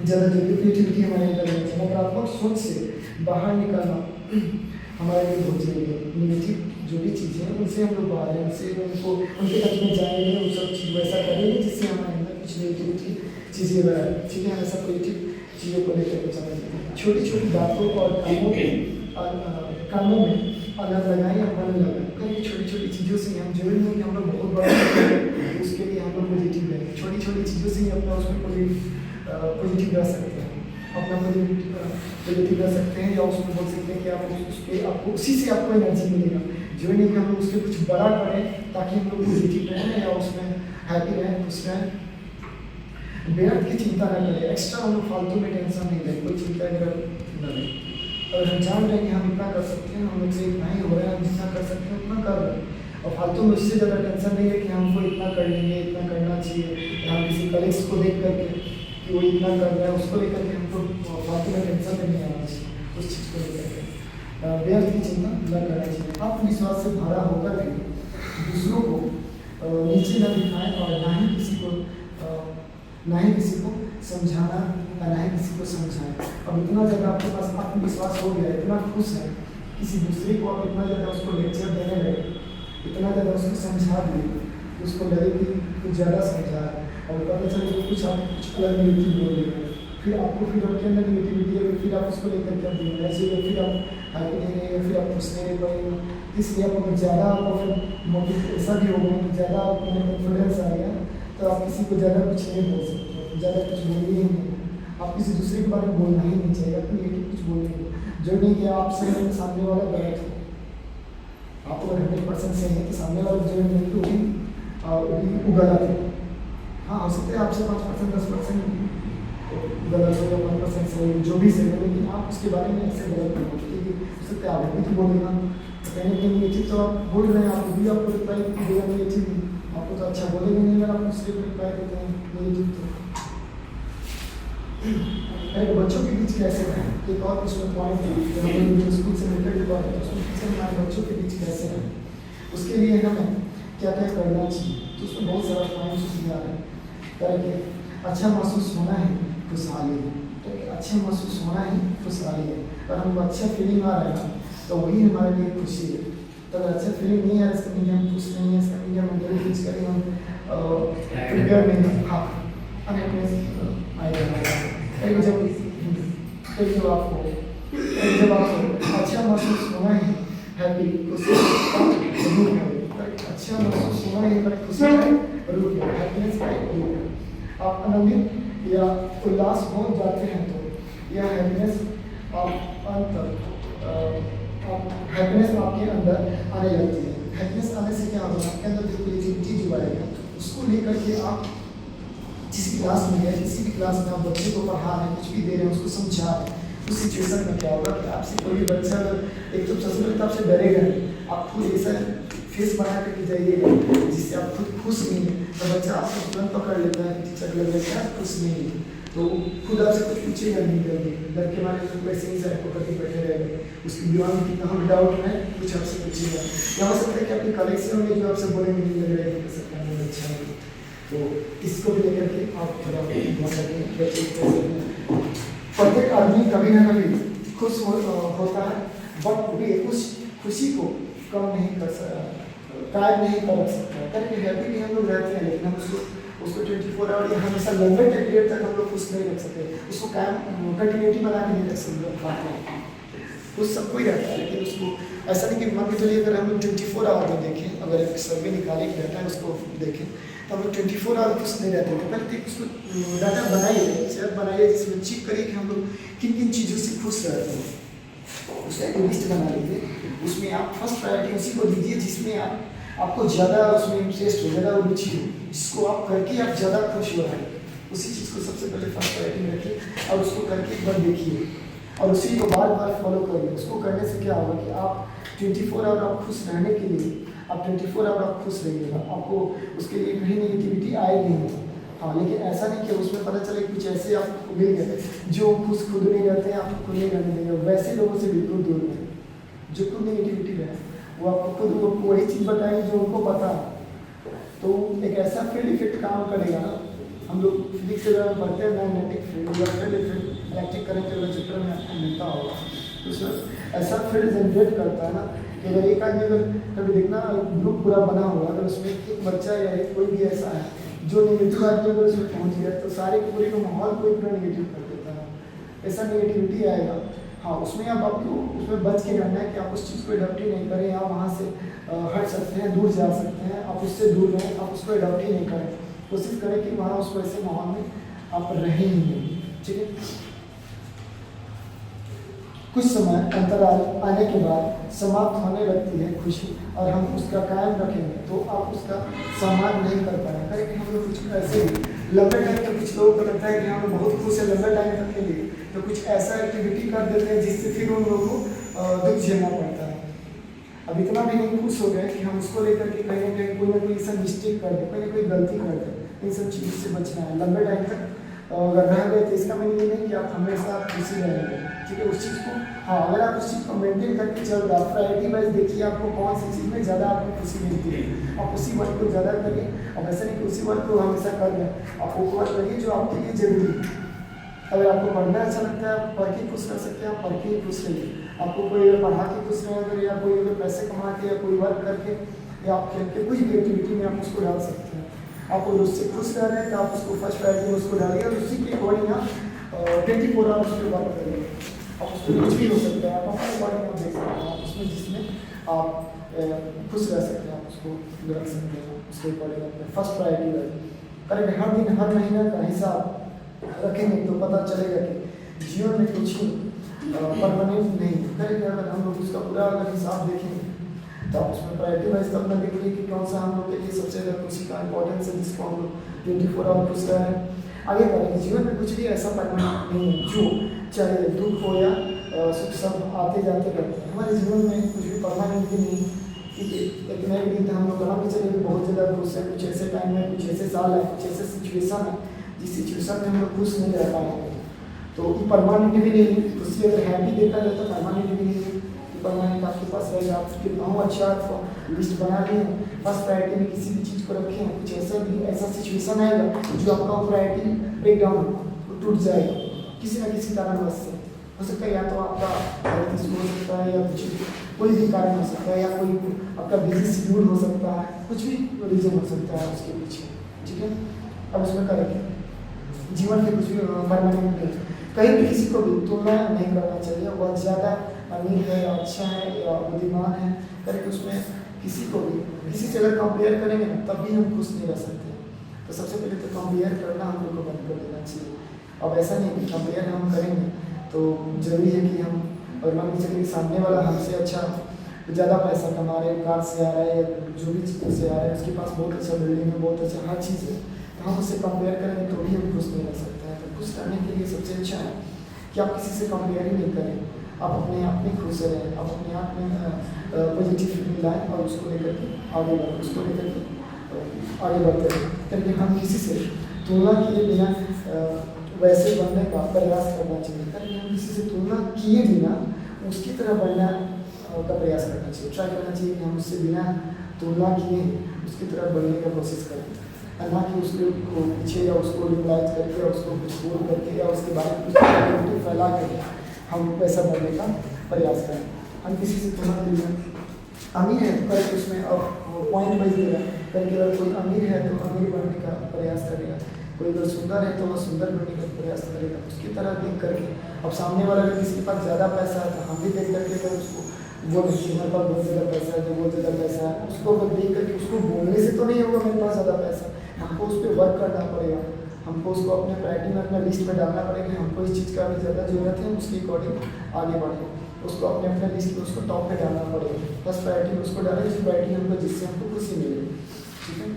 ज़्यादा जरूरी, क्रिएटिविटी हमारे अंदर रहना चाहिए, नकारात्मक सोच से बाहर निकलना हमारे लिए बहुत जरूरी है। नेगेटिव जो भी चीज़ें हैं उनसे हम लोग बाहर हैं, उनसे उनको उनके टच में जाएंगे, उन सब चीज़ वैसा करेंगे जिससे हमारे अंदर कुछ नेगेटिविटी चीज़ें वगैरह ठीक है, हमेशा पॉजिटिव चीज़ों को लेकर के चलना। छोटी छोटी बातों और कामों में अगर लगाएं या मन लगाएं, कई छोटी छोटी चीज़ों से हम जरूरी नहीं कि हम लोग बहुत बड़ा उसके लिए हम लोग पॉजिटिव रहेंगे, छोटी छोटी चीज़ों से ही अपना उसमें पॉजिटिव रह सकते हैं, अपना पॉजिटिव रह सकते हैं, या उसमें बोल सकते हैं कि आप आपको उसी से आपको एनर्जी मिलेगा। जो नहीं कि हम लोग उसके कुछ बड़ा करें ताकि हम लोग पॉजिटिव रहें या उसमें हैप्पी रहें, खुश रहें, बेहद की चिंता न करें, एक्स्ट्रा हम लोग फालतू में टेंशन नहीं लें, कोई चिंता अगर न लें। और हम जान रहे हैं कि हम इतना कर सकते हैं, हम लोग से इतना ही हो रहा है, हम जितना कर सकते हैं उतना कर रहे हैं, और फालतू में उससे ज़्यादा टेंशन नहीं है कि हमको इतना कर लेंगे, इतना करना चाहिए, या हम किसी कलीग्स को देख करके कि वो इतना कर रहा है उसको लेकर के हमको फालतू में टेंशन नहीं आना चाहिए उस चीज़ को लेकर के, बेहद की चिंता न करना चाहिए। आत्मविश्वास से भरा होकर के दूसरों को नीचे न दिखाएं और ना ही किसी को समझाना या ना ही किसी को समझाएं। अब इतना ज़्यादा आपके पास आत्मविश्वास हो गया, इतना खुश है, किसी दूसरे को आप इतना ज़्यादा उसको लेक्चर देने लगे, इतना ज़्यादा उसको समझा दिए कि उसको लगे कि कुछ ज़्यादा समझा है, और पता चले कि कुछ आप कुछ अलग नेगेटिव बोल रहे हैं, फिर आपको फिर आपके अंदर नेगेटिविटी है, फिर आप उसको लेकर क्या बोल रहे हैं, फिर आप हैप्पी नहीं रहेंगे, फिर आप खुश नहीं रह पाएंगे। इसलिए आप अगर ज़्यादा आपको फिर मोटिव ऐसा भी होगा कि ज़्यादा आपको कॉन्फिडेंस आ गया तो आप किसी को ज़्यादा कुछ नहीं बोल सकते, ज़्यादा कुछ बोलिए ही नहीं, आप किसी दूसरे के बारे में बोलना ही नहीं चाहिए, तो नेगेटिव कुछ बोलेंगे जो नहीं कि आप सही है सामने वाला गलत है, आप अगर 100% सही है तो सामने वाला जो नहीं वो गलत है। हाँ हो सकता है आपसे 5% 10% गलत हो या 1% सही जो भी सही हो, लेकिन आप उसके बारे में ऐसे गलत नहीं बोलते, क्योंकि हो सकता है आप भी तो बोलेगा तो कहीं ना कहीं नेगेटिव तो आप बोल रहे हैं, आप भी आपको रिप्लाई देगा नेगेटिव, आपको तो अच्छा बोलेंगे नहीं अगर आप दूसरे को रिप्लाई देते हैं नेगेटिव। तो बच्चों के बीच कैसे रहें, एक और उसमें पॉइंट है स्कूल से रिलेटेड बात है, उसमें टीचर हमारे बच्चों के बीच कैसे रहें, उसके लिए हमें क्या क्या करना चाहिए, तो उसमें बहुत सारा पॉइंट्स उसमें आ रहे हैं। करके अच्छा महसूस होना है खुशहाली है, तो अच्छा महसूस होना ही खुशहाली है, और हमको अच्छा फीलिंग आ रहा है तो वही हमारे लिए खुशी है। तो अगर अच्छा फीलिंग नहीं है इसका नहीं हम खुश नहीं है, इसका नहीं हम मेंटली फिक्स करें, हम प्रिपेयर नहीं है, हाँ हमें जब आपको अच्छा महसूस होना है हैप्पी खुशी रूप है, अच्छा महसूस होना है खुशी है रूप है, हैप्पीनेस का रूप है। आप आनंदित या उल्लास हो जाते हैं तो यह हैप्पीनेस आप हैप्पीनेस आपके अंदर आने लगती है। हैप्पीनेस आने से क्या होगा, आपके अंदर जो क्रिएटिविटी जो आएगा उसको लेकर के आप जिस क्लास में है, किसी भी क्लास में आप बच्चे को पढ़ा रहे हैं, कुछ भी दे रहे हैं, उसको समझा रहे हैं, उस सिचुएशन में क्या होगा कि आपसे कोई भी बच्चा अगर एक तो सबसे पहले तो आपसे डरेगा, आप खुद ऐसा फेस बना करके जाइएगा जिससे आप खुद खुश नहीं है, तो बच्चा आपको तुरंत पकड़ लेता है, टीचर लग जाता है खुश नहीं है, तो खुद आपसे कुछ पूछेगा नहीं करके, डर के मारे उसको वैसे ही आपको करके बैठे रहेगा, उसकी दिमाग में कितना डाउट है कुछ आपसे पूछेगा, या हो सकता है कि आपकी कलेक्शन में जो आपसे बोलेंगे नहीं लग रहा है कि सबका नहीं अच्छा है, तो इसको भी लेकर के आप थोड़ा प्रत्येक आदमी कभी ना कभी खुश होता है, बट भी उस खुशी को कम नहीं कर सकता, कायम नहीं कर सकता। कभी हैप्पी भी हम लोग रहते हैं, लेकिन हम उसको 24 आवर या हमेशा लंबे पीरियड तक हम लोग खुश नहीं रख सकते, उसको कायम कंटिन्यूटी बना के नहीं रख सकते। खुश सबको ही रहता है, लेकिन उसको ऐसा नहीं कि मान के चलिए अगर हम लोग 24 आवर में देखें, अगर एक सर्वे निकाले कि डाटा उसको देखें तो हम लोग 24 आवर खुश नहीं रहते थे। पहले तो उसको डाटा बनाइए, सेट बनाइए जिसमें चेक करिए कि हम लोग किन किन चीज़ों से खुश रहते हैं, उसका एक लिस्ट बना लीजिए, उसमें आप फर्स्ट प्रायोरिटी उसी को दीजिए जिसमें आपको ज़्यादा उसमें इंटरेस्ट हो, ज़्यादा रुचि हो, जिसको आप करके आप ज़्यादा खुश हो रहे हैं, उसी चीज़ को सबसे पहले फर्स्ट प्रायोरिटी में रखिए और उसको करके एक बार देखिए और उसी को बार बार फॉलो करिए। उसको करने से क्या होगा कि आप 24 आवर आप खुश रहने के लिए आप 24 आवर आप खुश रहिएगा, आपको उसके लिए कहीं नेगेटिविटी आएगी नहीं। हाँ, लेकिन ऐसा नहीं कि उसमें पता चले कुछ ऐसे आपको मिल गए जो खुश खुद नहीं रहते हैं, आपको खुद नहीं रहने देंगे, वैसे लोगों से बिल्कुल दूर रहें जो खुद नेगेटिविटी रहे, वो आपको खुद वही चीज़ बताएंगे जो उनको पता है, तो एक ऐसा फील्ड इफेक्ट काम करेगा ना। हम लोग फिजिक्स से पढ़ते हैं मैग्नेटिक फील्ड या फील्ड इफेक्ट इलेक्ट्रिक करंट वाला चैप्टर में आपको मिलता होगा, तो उसमें ऐसा फील्ड जनरेट करता है ना कि अगर एक आदमी अगर कभी देखना ग्रुप पूरा बना हुआ, अगर उसमें एक बच्चा या कोई भी ऐसा है जो नेगेटिव आदमी अगर उसमें पहुँच गया तो सारे के पूरे को माहौल को पूरा नेगेटिव कर देता है, ऐसा नेगेटिविटी आएगा। हाँ, उसमें अब आपको उसमें बच के रहना है कि आप उस चीज़ को अडॉप्ट ही नहीं करें, आप वहाँ से हट सकते हैं, दूर जा सकते हैं, आप उससे दूर रहें, आप उसको अडॉप्ट ही नहीं करें, कोशिश करें कि वहाँ उस वैसे माहौल में आप रहें ही नहीं। ठीक है, कुछ समय अंतराल आने के बाद समाप्त होने लगती है खुशी और हम उसका कायम रखेंगे तो आप उसका सम्मान नहीं कर पाएंगे। करें कि हम लोग कुछ ऐसे लंबे टाइम तक कुछ लोगों को लगता है कि हम लोग बहुत खुश है लंबे टाइम तक के लिए, तो कुछ ऐसा एक्टिविटी कर देते हैं जिससे फिर उन लोगों को दुख झेलना पड़ता है। अब इतना भी नहीं खुश हो गए कि हम उसको लेकर के कहीं ना कहीं कोई ना कोई ऐसा मिस्टेक कर दे, कोई ना कोई गलती कर दे, इन सब चीज़ों से बचना है। लंबे टाइम तक अगर रह गए तो इसका मतलब ये नहीं कि आप हमेशा खुशी रहेंगे। ठीक है, उस चीज़ को हाँ, अगर आप उस चीज़ को मेंटेन करके चल रहे हैं, प्रायोरिटी वाइज देखिए आपको कौन सी चीज़ में ज़्यादा आपको खुशी मिलती है, आप उसी वर्क को ज़्यादा करिए। अब ऐसा नहीं कि उसी वर्क को हमेशा कर रहे हैं, आप वो वर्क करिए जो आपके लिए जरूरी है। अगर आपको पढ़ना अच्छा लगता है, आप पढ़ के खुश रह सकते हैं, आप पढ़ के ही खुश रहिए। आपको कोई अगर पढ़ा के खुश रहे अगर, या कोई अगर पैसे कमा के या कोई वर्क करके या आप खेल के कुछ भी एक्टिविटी में आप उसको डाल सकते हैं। आप उससे खुश रह रहे हैं तो आप उसको फर्स्ट प्रायोरिटी में उसको डालिए और उसी के अकॉर्डिंग आप 24 आवर्स पर वर्क करिए। आप उसमें कुछ भी हो सकता है, आप अपने अकॉर्डिंग आप देख सकते हैं, आप उसमें जिसमें आप खुश रह सकते हैं आप उसको रख सकते हैं, उसके अकॉर्डिंग अपने फर्स्ट प्रायोरिटी रखें। करेंगे हर दिन हर महीने का हिसाब रखेंगे तो पता चलेगा कि जीवन में कुछ ही परमानेंट नहीं करेंगे। अगर हम लोग उसका पूरा अगर हिसाब देखेंगे तो आप उसमें प्रायोरिटी वाइज अपना देखिए कि कौन सा हम लोग के लिए सबसे ज़्यादा खुशी का इंपॉर्टेंस है जिसको हम लोग 24 आवर खुश रहे हैं। आगे बढ़ेंगे, जीवन में कुछ भी ऐसा परमानेंट नहीं है, जो चाहे दुख हो या सुख सब आते जाते रहते हैं। हमारे जीवन में कुछ भी परमानेंट भी नहीं। ठीक है, एक नए दिन हम लोग मान के चले बहुत ज़्यादा खुश है, कुछ ऐसे टाइम है, कुछ ऐसे साल है, कुछ ऐसे सिचुएशन है जिस सिचुएशन में हम लोग खुश नहीं रह पाएंगे, तो ये परमानेंट भी नहीं है। उससे अगर हैप्पी देखा जाए तो परमानेंट भी नहीं है, परमानेंट आपके पास रहेगा। आप कितना अच्छा लिस्ट बना लिए, फर्स्ट प्रायोरिटी में किसी भी चीज़ को रखें, कुछ ऐसा भी ऐसा सिचुएशन आएगा जो आपका प्रायोरिटी ब्रेक डाउन टूट जाएगा किसी न किसी कारणवश से। हो सकता है या तो आपका हेल्थ इशू हो सकता है, या कुछ कोई भी कारण हो सकता है, या कोई आपका बिजी शेड्यूल हो सकता है, कुछ भी रीजन हो सकता है उसके पीछे। ठीक है, अब उसमें करेंगे जीवन के कुछ भी परमानेंट नहीं, कहीं भी किसी को भी तुलना नहीं करना चाहिए, बहुत ज़्यादा अमीर है या अच्छा है या बुद्धिमान है करके उसमें किसी को भी किसी से अगर कंपेयर करेंगे ना तब भी हम खुश नहीं रह सकते। तो सबसे पहले तो कंपेयर करना हम लोग को बंद कर देना चाहिए। अब ऐसा नहीं कि कंपेयर हम करेंगे तो जरूरी है कि हम और मान लीजिए कि सामने वाला हमसे अच्छा ज़्यादा पैसा कमा रहे हैं, कार से आ रहा है या जो भी चीज़ से आ रहा है, उसके पास बहुत अच्छा बिल्डिंग है, बहुत अच्छा हर चीज़ है, तो हम उससे कंपेयर करेंगे तो भी हम खुश नहीं रह सकते हैं। तो खुश रहने के लिए सबसे अच्छा है कि आप किसी से कंपेयर ही नहीं करें, आप अपने आप में खुश रहें, आप अपने आप में पॉजिटिव फीलिंग लाएँ और उसको लेकर के आगे बढ़ें, उसको लेकर के आगे बढ़ते रहें। करके हम किसी से तुलना किए बिना वैसे बनने का प्रयास करना चाहिए, करके हम किसी से तुलना किए बिना उसकी तरह बनना का प्रयास करना चाहिए, ट्राई करना चाहिए कि हम उससे बिना तुलना किए उसकी तरह बनने का कोशिश करें, और ना कि उसके पीछे या उसको रियलाइज करके या उसको कुछ बोल करके या उसके बारे में कुछ नेगेटिव फैला करके हम पैसा बढ़ने का प्रयास करें। हम किसी से तुलना के लिए अमीर है तो करके उसमें अब पॉइंट वाइज देगा, करके अगर कोई अमीर है तो अमीर बनने का प्रयास करेगा, कोई अगर सुंदर है तो वह सुंदर बनने का प्रयास करेगा। उसकी तरह देख करके अब सामने वाला अगर किसी के पास ज़्यादा पैसा है तो हम भी देख करके अगर उसको वो देखिए मेरे पास बहुत ज़्यादा पैसा है, तो बहुत ज़्यादा पैसा है, उसको अगर देख करके उसको बोलने से तो नहीं होगा मेरे पास ज़्यादा पैसा, हमको उस पर वर्क करना पड़ेगा, हमको उसको अपने प्रायोरिटी में अपना लिस्ट में डालना पड़ेगा, हमको इस चीज़ का भी ज़्यादा जरूरत है, उसके अकॉर्डिंग आगे बढ़े, उसको अपने अपने लिस्ट में उसको टॉप पे डालना पड़ेगा, फर्स्ट प्रायोरिटी में उसको डालें जिस प्रायोरिटी हमको जिससे हमको खुशी मिले। ठीक है,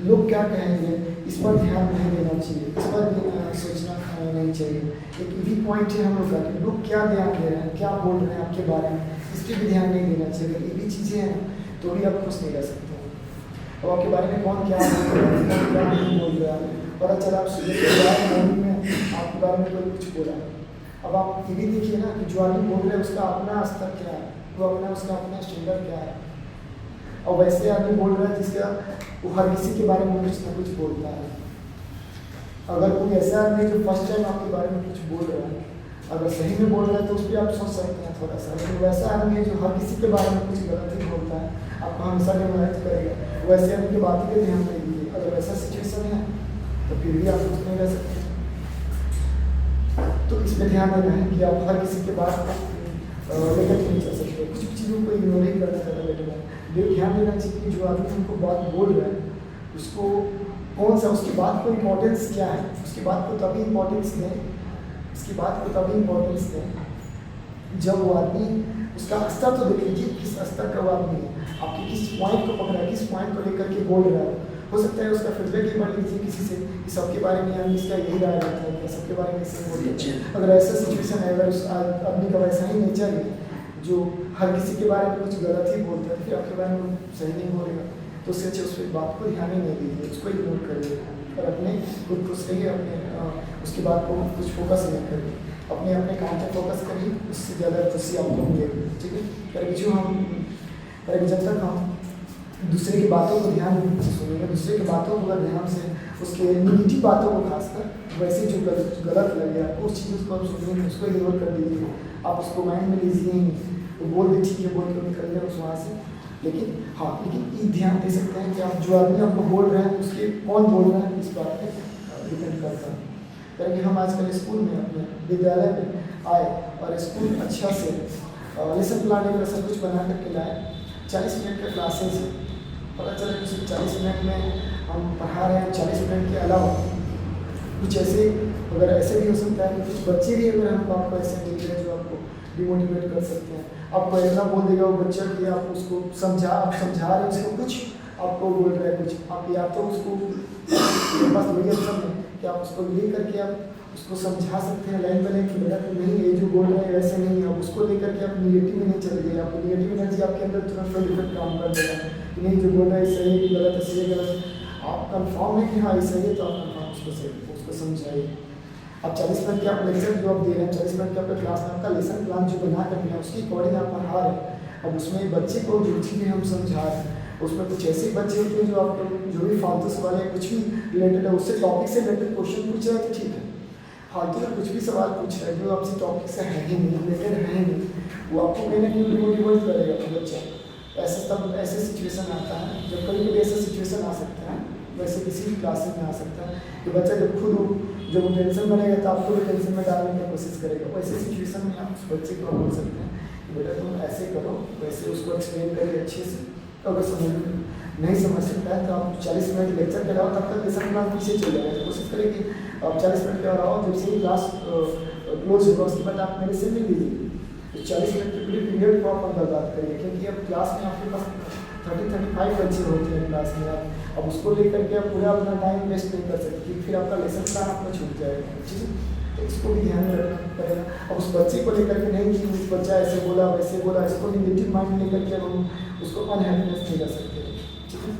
लोग क्या कहेंगे इस पर ध्यान नहीं देना चाहिए, इस पर भी सोचना नहीं चाहिए। एक भी पॉइंट है हम लोग का कि लोग क्या ध्यान दे रहे हैं, क्या बोल रहे हैं आपके बारे में, इस पर भी ध्यान नहीं देना चाहिए। अगर ये भी चीज़ें हैं तो भी आप खुश नहीं रह सकते हैं। अब आपके बारे में कौन क्या बोल रहा है, कौन क्या नहीं बोल रहा है, पता चला आप सुबह मॉर्निंग में आपके बारे में कोई कुछ बोला, अब आप ये भी देखिए ना कि जो आदमी बोल रहे हैं उसका अपना स्तर क्या है, वो उसका अपना स्टैंडर्ड क्या है, और वैसे आदमी बोल रहा है जिसका वो हर किसी के बारे में कुछ ना कुछ बोलता है। अगर कोई ऐसा आदमी जो फर्स्ट टाइम आपके बारे में कुछ बोल रहा है, अगर सही में बोल रहा है तो उस पर आप सोच सकते हैं थोड़ा सा, लेकिन वैसा आदमी है जो हर किसी के बारे में कुछ गलत ही बोलता है, आपको हमेशा डिमोराइज करेगा, वैसे आदमी की बात पे ध्यान नहीं दीजिए। अगर वैसा सिचुएशन है तो फिर भी आप कुछ नहीं रह सकते। तो इसमें ध्यान देना है कि आप हर किसी के बात लेकर नहीं चल सकते, कुछ भी चीज़ों को इग्नोर ही करना ज़्यादा बेटर है। ध्यान देना चाहिए कि जो आदमी हमको बात बोल रहा है उसको कौन सा, उसकी बात को इम्पोर्टेंस क्या है, उसकी बात को तभी इम्पोर्टेंस दें, उसकी बात को तभी इम्पोर्टेंस दें जब वो आदमी उसका स्तर तो देख लीजिए किस स्तर का वो आदमी है, आपके किस पॉइंट को पकड़ा है, किस पॉइंट को लेकर के बोल रहा है। हो सकता है उसका फीडबैक ही पढ़ लीजिए किसी से कि सबके बारे में यानी इसका यही राय रहता है क्या, सबके बारे में इससे बोलते हैं। अगर ऐसा सिचुएशन है, अगर उस आदमी का वैसा ही नेचर है जो हर किसी के बारे में कुछ गलत ही बोलता है, फिर आपके बारे में सही नहीं बोलेगा, तो उससे अच्छे उस बात को ध्यान ही नहीं दीजिए, उसको इग्नोर करिए और अपने खुद खुश रहिए, अपने उसकी बात को कुछ फोकस नहीं करिए, अपने अपने काम पर फोकस करिए, उससे ज़्यादा खुशी आपको मिलेगी। ठीक है, पर जब तक हम दूसरे की बातों को ध्यान से सुनेंगे, दूसरे की बातों को अगर ध्यान से उसके निगेटिव बातों को खासकर वैसे जो गलत लगे आपको उस चीज़ को आप सुनिए, उसको इग्नोर कर दीजिए, आप उसको माइंड में लीजिए ही, वो बोल दे ठीक है, बोल के निकल जाए उस वहाँ से। लेकिन हाँ, लेकिन ये ध्यान दे सकते हैं कि आप जो आदमी आपको बोल रहे हैं उसके कौन बोल रहे हैं इस बात पर डिपेंड करता है। क्योंकि हम आजकल स्कूल में अपने विद्यालय में आए और स्कूल अच्छा से लेसन प्लान वगैरह सब कुछ बना करके लाए, 40 मिनट का क्लासेस है, पता चला कि सिर्फ 40 मिनट में हम पढ़ा रहे हैं, 40 मिनट के अलावा कुछ ऐसे अगर ऐसे भी हो सकता है कि कुछ बच्चे भी अगर हम आपको ऐसे मिल रहे हैं जो आपको डिमोटिवेट कर सकते हैं, आपको ऐसा बोल देगा वो बच्चा कि आप उसको आप समझा रहे हैं उसको कुछ, आपको बोल रहे हैं कुछ, आप या तो उसको बस वही ऑप्शन है कि आप उसको ले करके आप उसको समझा सकते हैं लाइन बाई लाइन कि बेटा नहीं ये जो बोल रहे हैं वैसे नहीं है, उसको लेकर के आप निगेटिव में नहीं चल गए, आपको निगेटिव एनर्जी आपके अंदर तुरंत डिफरेंट काम कर देगा कि नहीं जो बोल रहा है सही है गलत है, सही है गलत, आप कंफर्म है कि हाँ ये सही है तो आप कंफर्म उसको सही उसको समझाइए। अब 40 मिनट के आप लेक्चर जो आप दे रहे हैं, 40 मिनट के आपका क्लास में आपका लेसन प्लान जो बना करके है उसकी अकॉर्डिंग आप पढ़ा रहे हैं। अब उसमें बच्चे को जो चीज़ें हम समझा रहे हैं उसमें कुछ ऐसे बच्चे होते हैं जो आपको जो भी फालतू सवाल है कुछ भी रिलेटेड है उससे टॉपिक से रिलेटेड क्वेश्चन पूछ रहे हैं तो ठीक है, फालतू का कुछ भी सवाल पूछ रहे हैं जो आपसे टॉपिक से है ही नहीं, रिलेटेड है ही नहीं, वो आपको कहीं ना कहीं डिमोटिवेट करेगा तो बच्चा। ऐसा तब ऐसे सिचुएशन आता है जब कभी कभी ऐसा सिचुएशन आ सकता है, वैसे किसी भी क्लासेस में आ सकता है कि बच्चा जब वो टेंशन बनेगा तो आपको भी टेंशन में डालने की कोशिश करेगा। वैसे सिचुएशन में आप उस बच्चे को बोल सकते हैं कि बेटा तुम ऐसे करो, वैसे उसको एक्सप्लेन करिए अच्छे से, तो अगर नहीं समझ सकता है तो आप 40 मिनट लेक्चर कराओ, तब तक लेसन प्लान पीछे चल जाएगा। कोशिश करें कि आप 40 मिनट के और आओ, जब से क्लास क्लोज होगा उसके बाद आप मेरे से मिल लीजिए, तो 40 मिनट की पूरी पीरियड को आप बर्बाद करेंगे, क्योंकि अब क्लास में आपके पास 30-35 बच्चे होते हैं क्लास में, आप अब उसको लेकर के आप पूरा अपना टाइम वेस्ट नहीं कर सकते, फिर आपका लेसन प्लान आपका छूट जाएगा, ठीक है। तो इसको भी ध्यान में रखना पड़ेगा। अब उस बच्चे को लेकर के नहीं कि उस बच्चा ऐसे बोला वैसे बोला, इसको निगेटिव माइंड लेकर के हम उसको अनहैप्पीनेस नहीं कर सकते, ठीक है।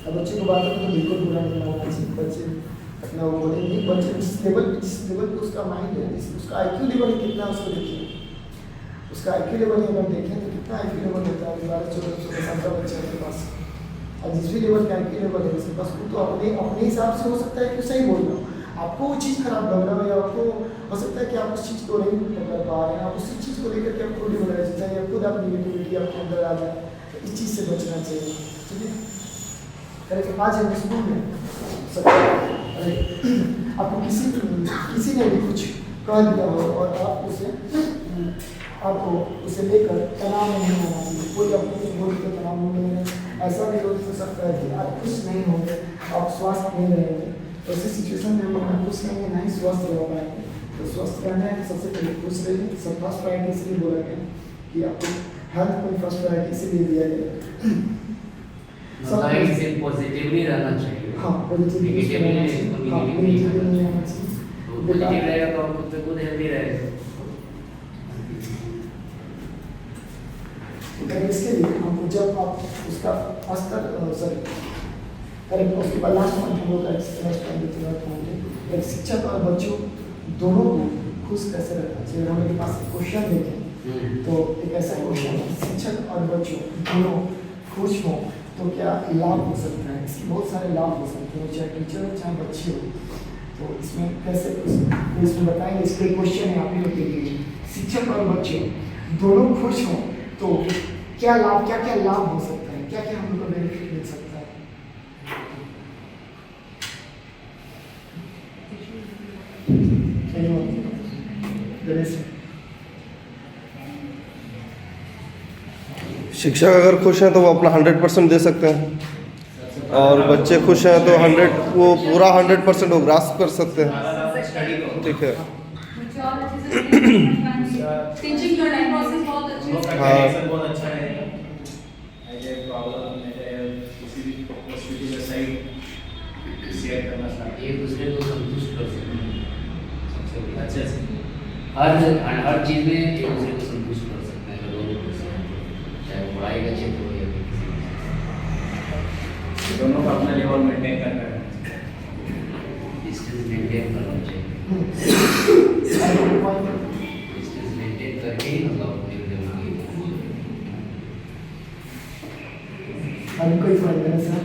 अब बच्चे को बातों को तो बिल्कुल बुरा नहीं मानना चाहिए, बच्चे अपना वो बोलेंगे, बच्चे जिस लेवल पे उसका माइंड है, उसका IQ लेवल कितना, उसको देखिए, उसका IQ लेवल अगर देखें तो कितना IQ लेवल होता है 12-14 साल का बच्चे के पास, और जिस भी लेवल का IQ लेवल है उसके पास, वो तो अपने हिसाब से हो सकता है कि सही बोल रहा हूँ, आपको वो चीज़ खराब लग रहा है, या आपको हो सकता है कि आप उस चीज़ को नहीं कर पा रहे हैं, आप उस चीज़ को लेकर के आप खुद डिमोरलाइज हो जाए, या खुद आप निगेटिविटी आपके अंदर आ जाए, तो इस चीज़ से बचना चाहिए, ठीक है। करेक्ट। आज हम स्कूल में आपको किसी ने भी कुछ कह दिया हो और आपको उसे लेकर तनाव नहीं होना चाहिए, कोई अपने बोल के तनाव नहीं है, ऐसा भी हो सकता है कि आप खुश नहीं होंगे, आप स्वस्थ नहीं रहेंगे, तो ऐसी सिचुएशन में हम लोग खुश रहेंगे नहीं स्वस्थ रह पाएंगे। तो स्वस्थ रहना है तो सबसे पहले खुश रहिए, सब फर्स्ट प्रायोरिटी इसलिए बोला गया कि आपको हेल्थ को फर्स्ट प्रायोरिटी इसलिए दिया गया। सब पॉजिटिवली रहना चाहिए। हाँ, पॉजिटिव नेगेटिव नहीं है, इसको हाँ, नेगेटिव नहीं रहना चाहिए। तो पॉजिटिव रहेगा तो आप खुद से खुद हेल्दी रहेगा। इसके लिए हमको जब आप उसका स्तर करेक्ट, उसके बाद लास्ट पॉइंट हम लोग का एक्सपीरियंस एक शिक्षक और बच्चों दोनों को खुश कैसे रखना चाहिए। हम मेरे पास एक क्वेश्चन देखें तो एक ऐसा क्वेश्चन है, शिक्षक और बच्चों दोनों खुश हों तो क्या लाभ हो सकता है। इसके बहुत सारे लाभ हो सकते हैं, चाहे टीचर हो चाहे बच्चे हो। तो इसमें कैसे इसमें बताएंगे, इसके क्वेश्चन है आप ही लोग के लिए। शिक्षक और बच्चे दोनों खुश हों तो क्या लाभ, क्या क्या लाभ हो सकता है, क्या क्या हम लोग को बेनिफिट मिल सकता है। शिक्षक अगर खुश हैं तो वो अपना 100% दे सकते हैं, और बच्चे खुश हैं तो 100% वो ग्रास्प कर सकते हैं, ठीक है। टीचिंग लर्निंग प्रोसेस बहुत अच्छे से हाँ। बहुत अच्छा रहेगा। ऐसे प्रॉब्लम किसी भी परिस्थिति में सही शेयर करना चाहिए, एक दूसरे को संतुष्ट कर सकते हैं सबसे बड़ी अच्छे से हर चीज़ में एक दूसरे को संतुष्ट कर सकते हैं, लोगों को, चाहे वो पढ़ाई का क्षेत्र हो या किसी दोनों को अपना लेवल मेंटेन करना है, डिस्टेंस मेंटेन करना चाहिए। डिस्टेंस मेंटेन करके ही मतलब अपने लेवल की अभी कोई पॉइंट है सर,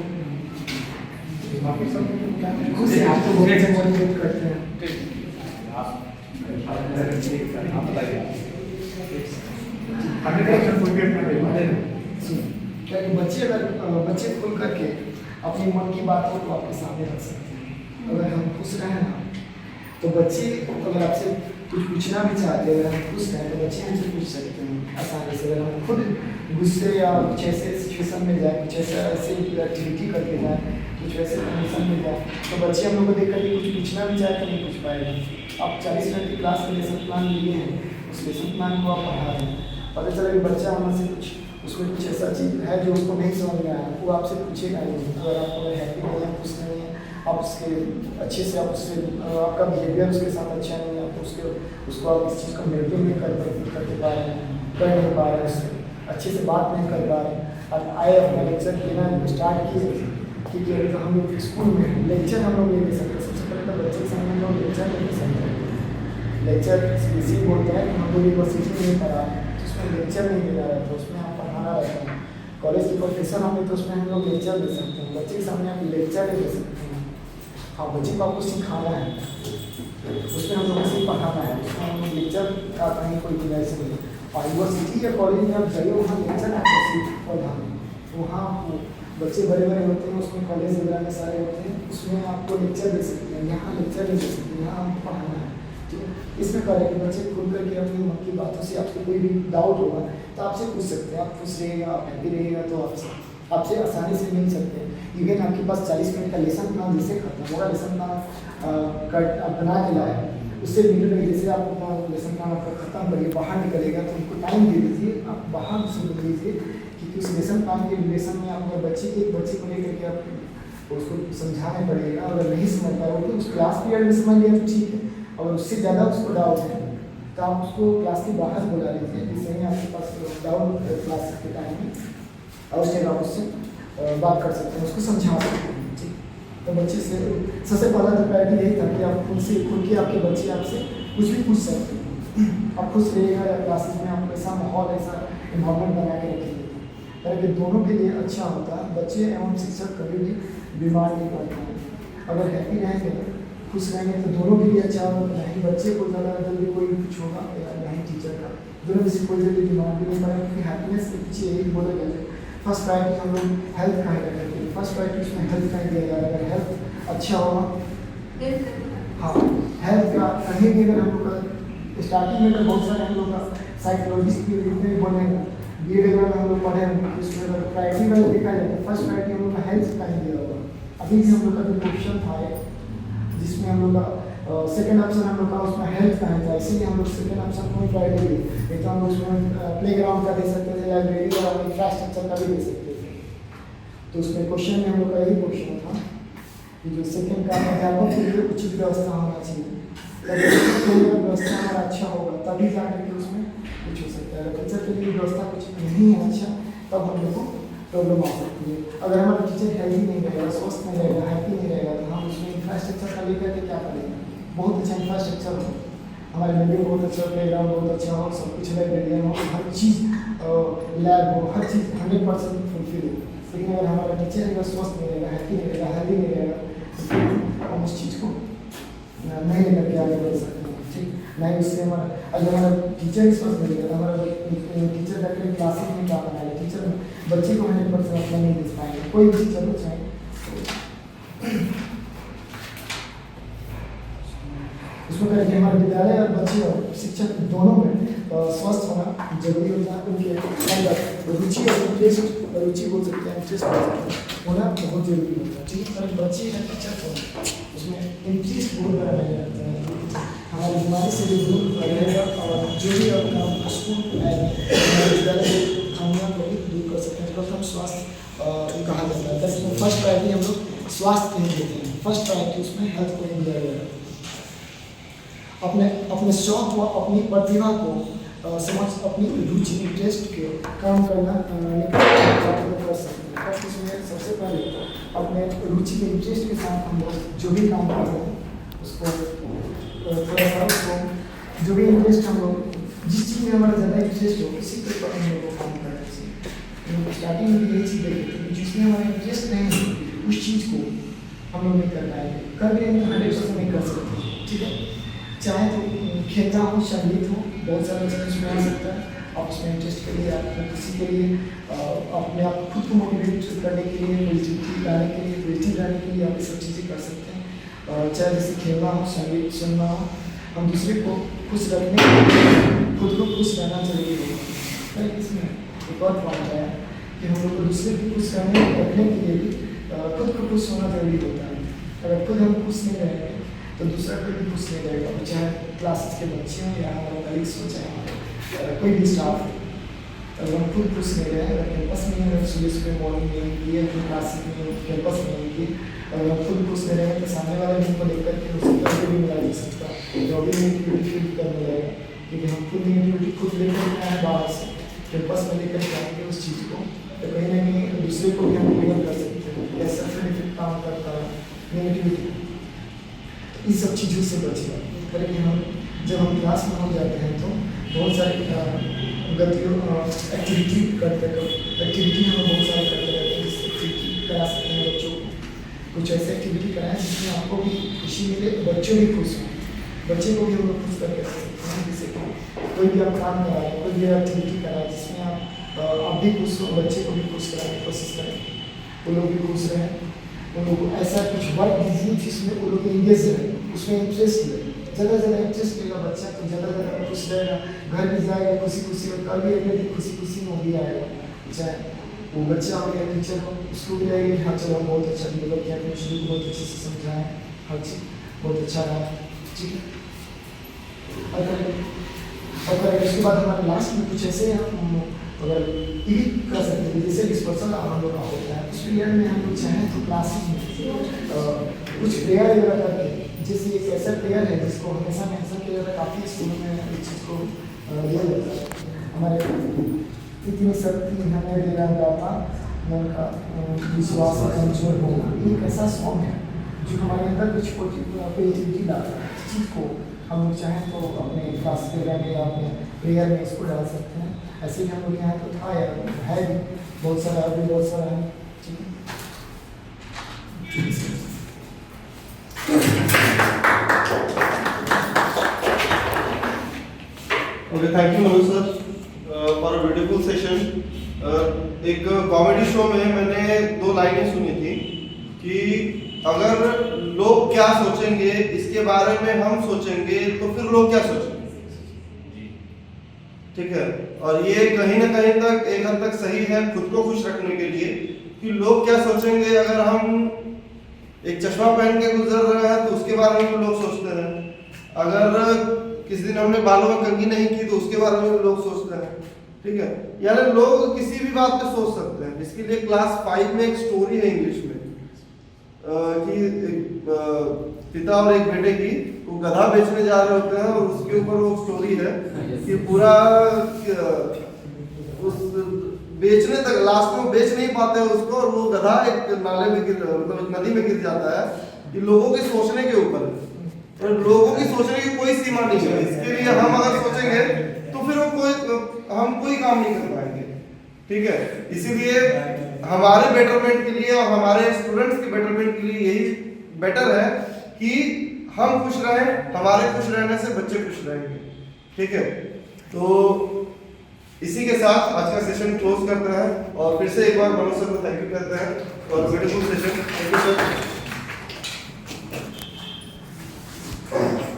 बाकी सब खुश है, आप तो बहुत अच्छे मोटिवेट करते हैं। आप बताइए। क्योंकि बच्चे खुल करके अपने मन की बातों को आपके सामने रख सकते हैं। अगर हम खुश रहें ना तो बच्चे अगर आपसे कुछ पूछना भी चाहते हैं, अगर हम खुश हैं तो बच्चे हमसे पूछ सकते हैं आसानी से। अगर हम खुद गुस्से या कुछ ऐसे सिचुएशन में जाए, कुछ ऐसा ऐसे एक्टिविटी करके जाए, कुछ वैसे कंडीशन में जाए, तो बच्चे हम लोग को देख करके कुछ पूछना भी चाहे तो नहीं पूछ पाएगा। आप 40 मिनट की क्लास में लेसन प्लान लिए हैं, उस लेसन प्लान को आप पढ़ा रहे हैं, पता चला कि बच्चा हमसे कुछ उसमें कुछ ऐसा चीज़ है जो उसको नहीं समझ में आया, वो आपसे पूछेगा नहीं। अगर आप हैप्पी नहीं है, खुश नहीं है, आप उसके अच्छे से आप उससे आपका बिहेवियर उसके साथ अच्छा नहीं है, तो उसको आप इस चीज़ को मेंटेन नहीं कर पा रहे हैं, कर नहीं पा रहे हैं, उससे अच्छे से बात नहीं कर पा रहे हैं। और आए अपना लेक्चर देना स्टार्ट किए, क्योंकि अभी तो हम लोग स्कूल में लेक्चर हम लोग नहीं दे सकते। सबसे पहले तो बच्चे के सामने हम लोग लेक्चर नहीं दे सकते। लेक्चर इसी बोलते हैं कि हम लोग यूनिवर्सिटी में पढ़ा, तो उसमें लेक्चर नहीं देना रहता, तो उसमें हम पढ़ाना रहता है। कॉलेज की प्रोफेसर होंगे तो उसमें हम लोग लेक्चर दे सकते हैं, बच्चे के सामने आप लेक्चर नहीं दे सकते हैं। हाँ, बच्चे को आपको सिखाना है, उसमें हम लोग सिर्फ पढ़ाना है, उसमें हम लोग लेक्चर का कहीं कोई गुंजाइश नहीं है। और यूनिवर्सिटी या कॉलेज में आप जाइए, वहाँ लेक्चर आपको सिर्फ पढ़ाना, वहाँ बच्चे बड़े बड़े होते हैं, उसमें कॉलेज वगैरह में सारे होते हैं, उसमें आपको लेक्चर दे सकते हैं। यहाँ लेक्चर नहीं दे सकते, यहाँ आपको पढ़ाना है, ठीक है। इसमें करें कि बच्चे खुल करके अपनी मन की बातों से आपको कोई भी डाउट होगा तो आपसे पूछ सकते हैं। आप खुश रहिएगा, आप हैप्पी रहिएगा तो आपसे आसानी से मिल सकते हैं। इवन आपके पास 40 मिनट का लेसन प्लान जैसे खत्म होगा, लेसन प्लान आप बना के लाए, उससे मिनट में जैसे आप अपना लेसन प्लान आपका खत्म करिए बाहर निकलेगा तो उनको टाइम दे दीजिए, आप बाहर से बोल दीजिए क्योंकि उस लेसन प्लान के रिलेशन में आपका एक बच्चे को लेकर के आप उसको समझाना पड़ेगा। अगर नहीं समझ पा रहे तो उस क्लास पीरियड में समझ लिया तो ठीक है, अगर उससे ज़्यादा उसको डाउट है तो आप उसको क्लास के बाहर बुला लीजिए, जिससे ही आपके पास डाउट क्लास के टाइम में और उसके बाद उससे बात कर सकते हैं, उसको समझा सकते हैं। ठीक, तो बच्चे से सबसे पहला तो प्रायोरिटी यही था कि आप खुल के आपके बच्चे आपसे कुछ भी पूछ सकते हैं। आप खुश रहिएगा या क्लासेस में आप ऐसा माहौल ऐसा इन्वायरमेंट बना के रखिए ताकि दोनों के लिए अच्छा होता है। बच्चे एवं शिक्षक कभी भी बीमार नहीं पड़ते हैं। अगर हैप्पी रहेंगे खुश रहेंगे तो दोनों के लिए अच्छा होगा, ना ही बच्चे को ज़्यादा जल्दी कोई कुछ होगा या ना ही टीचर का, दोनों किसी कोई जल्दी बीमार भी नहीं पड़ेगा। क्योंकि हैप्पीनेस के पीछे यही बोला गया है, फर्स्ट प्रायोरिटी हम लोग हेल्थ का है करते हैं, फर्स्ट प्रायोरिटी उसमें हेल्थ का ही दिया जा रहा है। अगर हेल्थ अच्छा होगा, हाँ हेल्थ का कहीं भी अगर हम लोग का स्टार्टिंग में तो बहुत सारे हम लोग का साइकोलॉजिस्ट भी जितने भी बोलेंगे बी एड वगैरह हम लोग पढ़े हैं, उसमें अगर प्रायोरिटी वाला देखा जाए तो फर्स्ट प्रायोरिटी हम लोग का हेल्थ का ही दिया होगा। अभी भी हम लोग का जो ऑप्शन था जिसमें हम लोग का सेकेंड ऑप्शन हम लोग का उसमें हेल्थ का है था, इसीलिए हम लोग सेकेंड ऑप्शन को प्रायोरिटी दी। नहीं तो हम लोग उसमें प्ले ग्राउंड का दे सकते थे, लाइब्रेरी और इंफ्रास्ट्रक्चर का भी दे सकते थे। तो उसमें क्वेश्चन में हम लोग का यही क्वेश्चन था कि जो सेकेंड का अध्यापक के लिए उचित व्यवस्था होना चाहिए, व्यवस्था हमारा अच्छा होगा तभी जाकर के उसमें कुछ हो सकता है। अगर टीचर के लिए व्यवस्था कुछ नहीं है अच्छा तब हम लोग को प्रॉब्लम आ सकती है। अगर हमारा टीचर हेल्दी नहीं रहेगा, स्वस्थ नहीं रहेगा, हैप्पी नहीं रहेगा तो हम उसमें इंफ्रास्ट्रक्चर का लेकर के क्या करेंगे। बहुत अच्छा इंफ्रास्ट्रक्चर हो, हमारे बिल्डिंग बहुत अच्छा, प्ले ग्राउंड बहुत अच्छा हो, सब कुछ लाइब्रेरी हो, हर चीज़ लैब हो, हर चीज़ 100% फुलफिल हो। लेकिन अगर हमारा टीचर अगर स्वस्थ नहीं रहेगा, हैप्पी नहीं रहेगा, हेल्दी नहीं रहेगा तो फिर हम उस चीज़ को नहीं लेकर के आगे बढ़ सकते हैं। ठीक, नहीं उससे हमारा अगर हमारा टीचर ही स्वस्थ नहीं रहेगा तो हमारा टीचर जाकर क्लासेस में क्या बनाएगा, टीचर बच्चे को 100% अपना नहीं दे पाएंगे, कोई भी टीचर हो चाहे। उसमें करके हमारे विद्यालय और बच्चे और शिक्षक दोनों में स्वस्थ होना जरूरी होता है। उनके अंदर रुचि और इंटरेस्ट, रुचि बोल सकते हैं, इंटरेस्ट होना बहुत जरूरी होता है। ठीक है, बच्चे या टीचर को उसमें इंटरेस्ट बहुत बड़ा नहीं रखते हैं, हमारी बीमारी से भी दूर रहेगा और जो भी अपना स्कूल विद्यालय खामियां को भी दूर कर सकते हैं। तो हम स्वास्थ्य कहा जाता है, तो इसमें फर्स्ट प्रायोरिटी हम लोग स्वास्थ्य को ही देते हैं, फर्स्ट प्रायोरिटी उसमें हेल्थ को ही दिया गया है। अपने शौक व अपनी प्रतिभा को समझ अपनी रुचि इंटरेस्ट के काम करना कर सकते हैं। अब इसमें सबसे पहले अपने रुचि के इंटरेस्ट के साथ हम लोग जो भी काम कर रहे हैं उसको थोड़ा सा उसको जो भी इंटरेस्ट हम लोग जिस चीज़ में हमारा ज़्यादा इंटरेस्ट हो उसी के ऊपर हम लोग को काम करना चाहिए। स्टार्टिंग में यही चीज़ देखी थी, जिसमें हमारा इंटरेस्ट नहीं है उस चीज़ को हम लोग नहीं कर पाएंगे, कर भी नहीं 100% नहीं कर सकते। ठीक है, चाहे तो खेलना हो, संगीत हो, बहुत सारा चीज़ उसमें आ सकता है। आप उसमें इंटरेस्ट के लिए आप किसी के लिए अपने आप खुद को मोटिवेट करने के लिए, पॉजिटिविटी लाने के लिए, पॉजिटिव लाने के लिए आप ये सब चीज़ें कर सकते हैं। चाहे जैसे खेलना हो, संगीत सुनना हो, हम दूसरे को खुश रखने के लिए खुद को खुश रहना जरूरी है। इसमें एक और पॉइंट है कि हम लोग को दूसरे को खुश रखने के लिए भी खुद को खुश होना जरूरी होता है। अगर खुद हम खुश नहीं रहेंगे तो दूसरा कोई भी खुश नहीं रहेगा, चाहे क्लासेस के बच्चे हों या हमारे कलीग्स हों, चाहे कोई भी स्टाफ हो। अगर हम खुद खुश नहीं रहे, अगर कैंपस में अगर सुबह मॉर्निंग में की या फिर क्लासेस में कैंपस में की, अगर हम खुद खुश नहीं रहेंगे तो सामने वाले दिन को लेकर के उससे कभी भी मिला नहीं सकता, जो भी नेगेटिविटी फील करने लगेगा। क्योंकि हम खुद नेगेटिविटी खुद लेकर के आए बाहर से, कैंपस में लेकर के आएंगे उस चीज़ को, तो कहीं ना कहीं दूसरे को भी हम ट्रिगर कर सकते हैं। ऐसा बेनिफिट काम करता है नेगेटिविटी, इन सब चीज़ों से बचेगा। करके हम जब हम क्लास में हो जाते हैं तो बहुत सारी गतियों एक्टिविटी करते एक्टिविटी हम बहुत सारे करते रहते हैं, जिससे एक्टिविटी करा सकते हैं बच्चों को। कुछ ऐसे एक्टिविटी कराएं जिसमें आपको भी खुशी मिले, बच्चों भी खुश हों, बच्चे को भी हम लोग खुश करके रख सकते हैं। जैसे कोई भी आप काम कराएं, कोई भी एक्टिविटी कराएं जिसमें आप भी खुश हो, बच्चे को भी खुश कराने की कोशिश करें, वो लोग भी खुश रहें। उन लोगों को ऐसा कुछ वर्क दीजिए जिसमें वो लोग इंगेज रहे, उसमें इंटरेस्ट ले, ज़्यादा ज़्यादा इंटरेस्ट लेगा बच्चा तो ज़्यादा खुश रहेगा, घर भी जाएगा खुशी खुशी, और कल भी अगले दिन खुशी खुशी में भी आएगा। चाहे वो बच्चा हो या टीचर हो, उसको भी आएगी हाँ चलो बहुत अच्छा डिलीवर किया, अपने स्टूडेंट को बहुत अच्छे से समझाएं, हर चीज़ बहुत अच्छा रहा। ठीक है, अगर इसके बाद हमारे लास्ट में कुछ ऐसे हम अगर एडिट कर सकते हैं, जैसे डिस्पर्सल हम लोग का होता है, उस पीरियड में हम लोग चाहें तो क्लासेस में कुछ प्रेयर वगैरह करके, जैसे एक ऐसा प्रेयर है जिसको हमेशा मेंशन किया जाता है, काफ़ी स्कूलों में इस चीज़ को दिया जाता है। हमारे इतनी शक्ति हमें देना दाता, मन का विश्वास कमजोर हो, एक ऐसा सॉन्ग है जो हमारे अंदर कुछ पॉजिटिविटी लाता है। इस चीज़ को हम लोग चाहें तो अपने क्लास वगैरह में या अपने प्रेयर में इसको डाल सकते हैं। ऐसे ही हम लोग यहाँ तो था यार, है भी बहुत सारा, अभी बहुत सारा है। Okay, thank you Manu sir for a beautiful session. एक कॉमेडी शो में मैंने 2 लाइनें सुनी थी कि अगर लोग क्या सोचेंगे इसके बारे में हम सोचेंगे तो फिर लोग क्या सोचेंगे, ठीक है। और ये कहीं ना कहीं तक एक हद तक सही है खुद को खुश रखने के लिए कि लोग क्या सोचेंगे। अगर हम एक चश्मा पहन के गुजर रहे हैं तो उसके बारे में लोग सोचते हैं, अगर किसी दिन हमने बालों में कंघी नहीं की तो उसके बारे में लोग सोचते हैं, ठीक है। यानी लोग किसी भी बात पे सोच सकते हैं। इसके लिए क्लास 5 में एक स्टोरी है इंग्लिश में कि पिता और एक बेटे की, वो गधा बेचने जा रहे होते हैं और उसके ऊपर वो स्टोरी है कि पूरा उस बेचने तक लास्ट में बेच नहीं पाते हैं उसको, और वो गधा एक नाले में मतलब एक नदी में गिर जाता है। ये लोगों के सोचने के ऊपर है, और लोगों की सोचने की कोई सीमा नहीं है। इसके लिए हम अगर सोचेंगे तो फिर हम कोई काम नहीं कर पाएंगे, ठीक है। इसीलिए हमारे बेटरमेंट के लिए और हमारे स्टूडेंट्स के बेटरमेंट के लिए यही बेटर है कि हम खुश रहें, हमारे खुश रहने से बच्चे खुश रहेंगे, ठीक है। तो इसी के साथ आज का सेशन क्लोज करते हैं और फिर से एक बार मनु सर को थैंक यू कहते हैं और beautiful session. Thank you sir.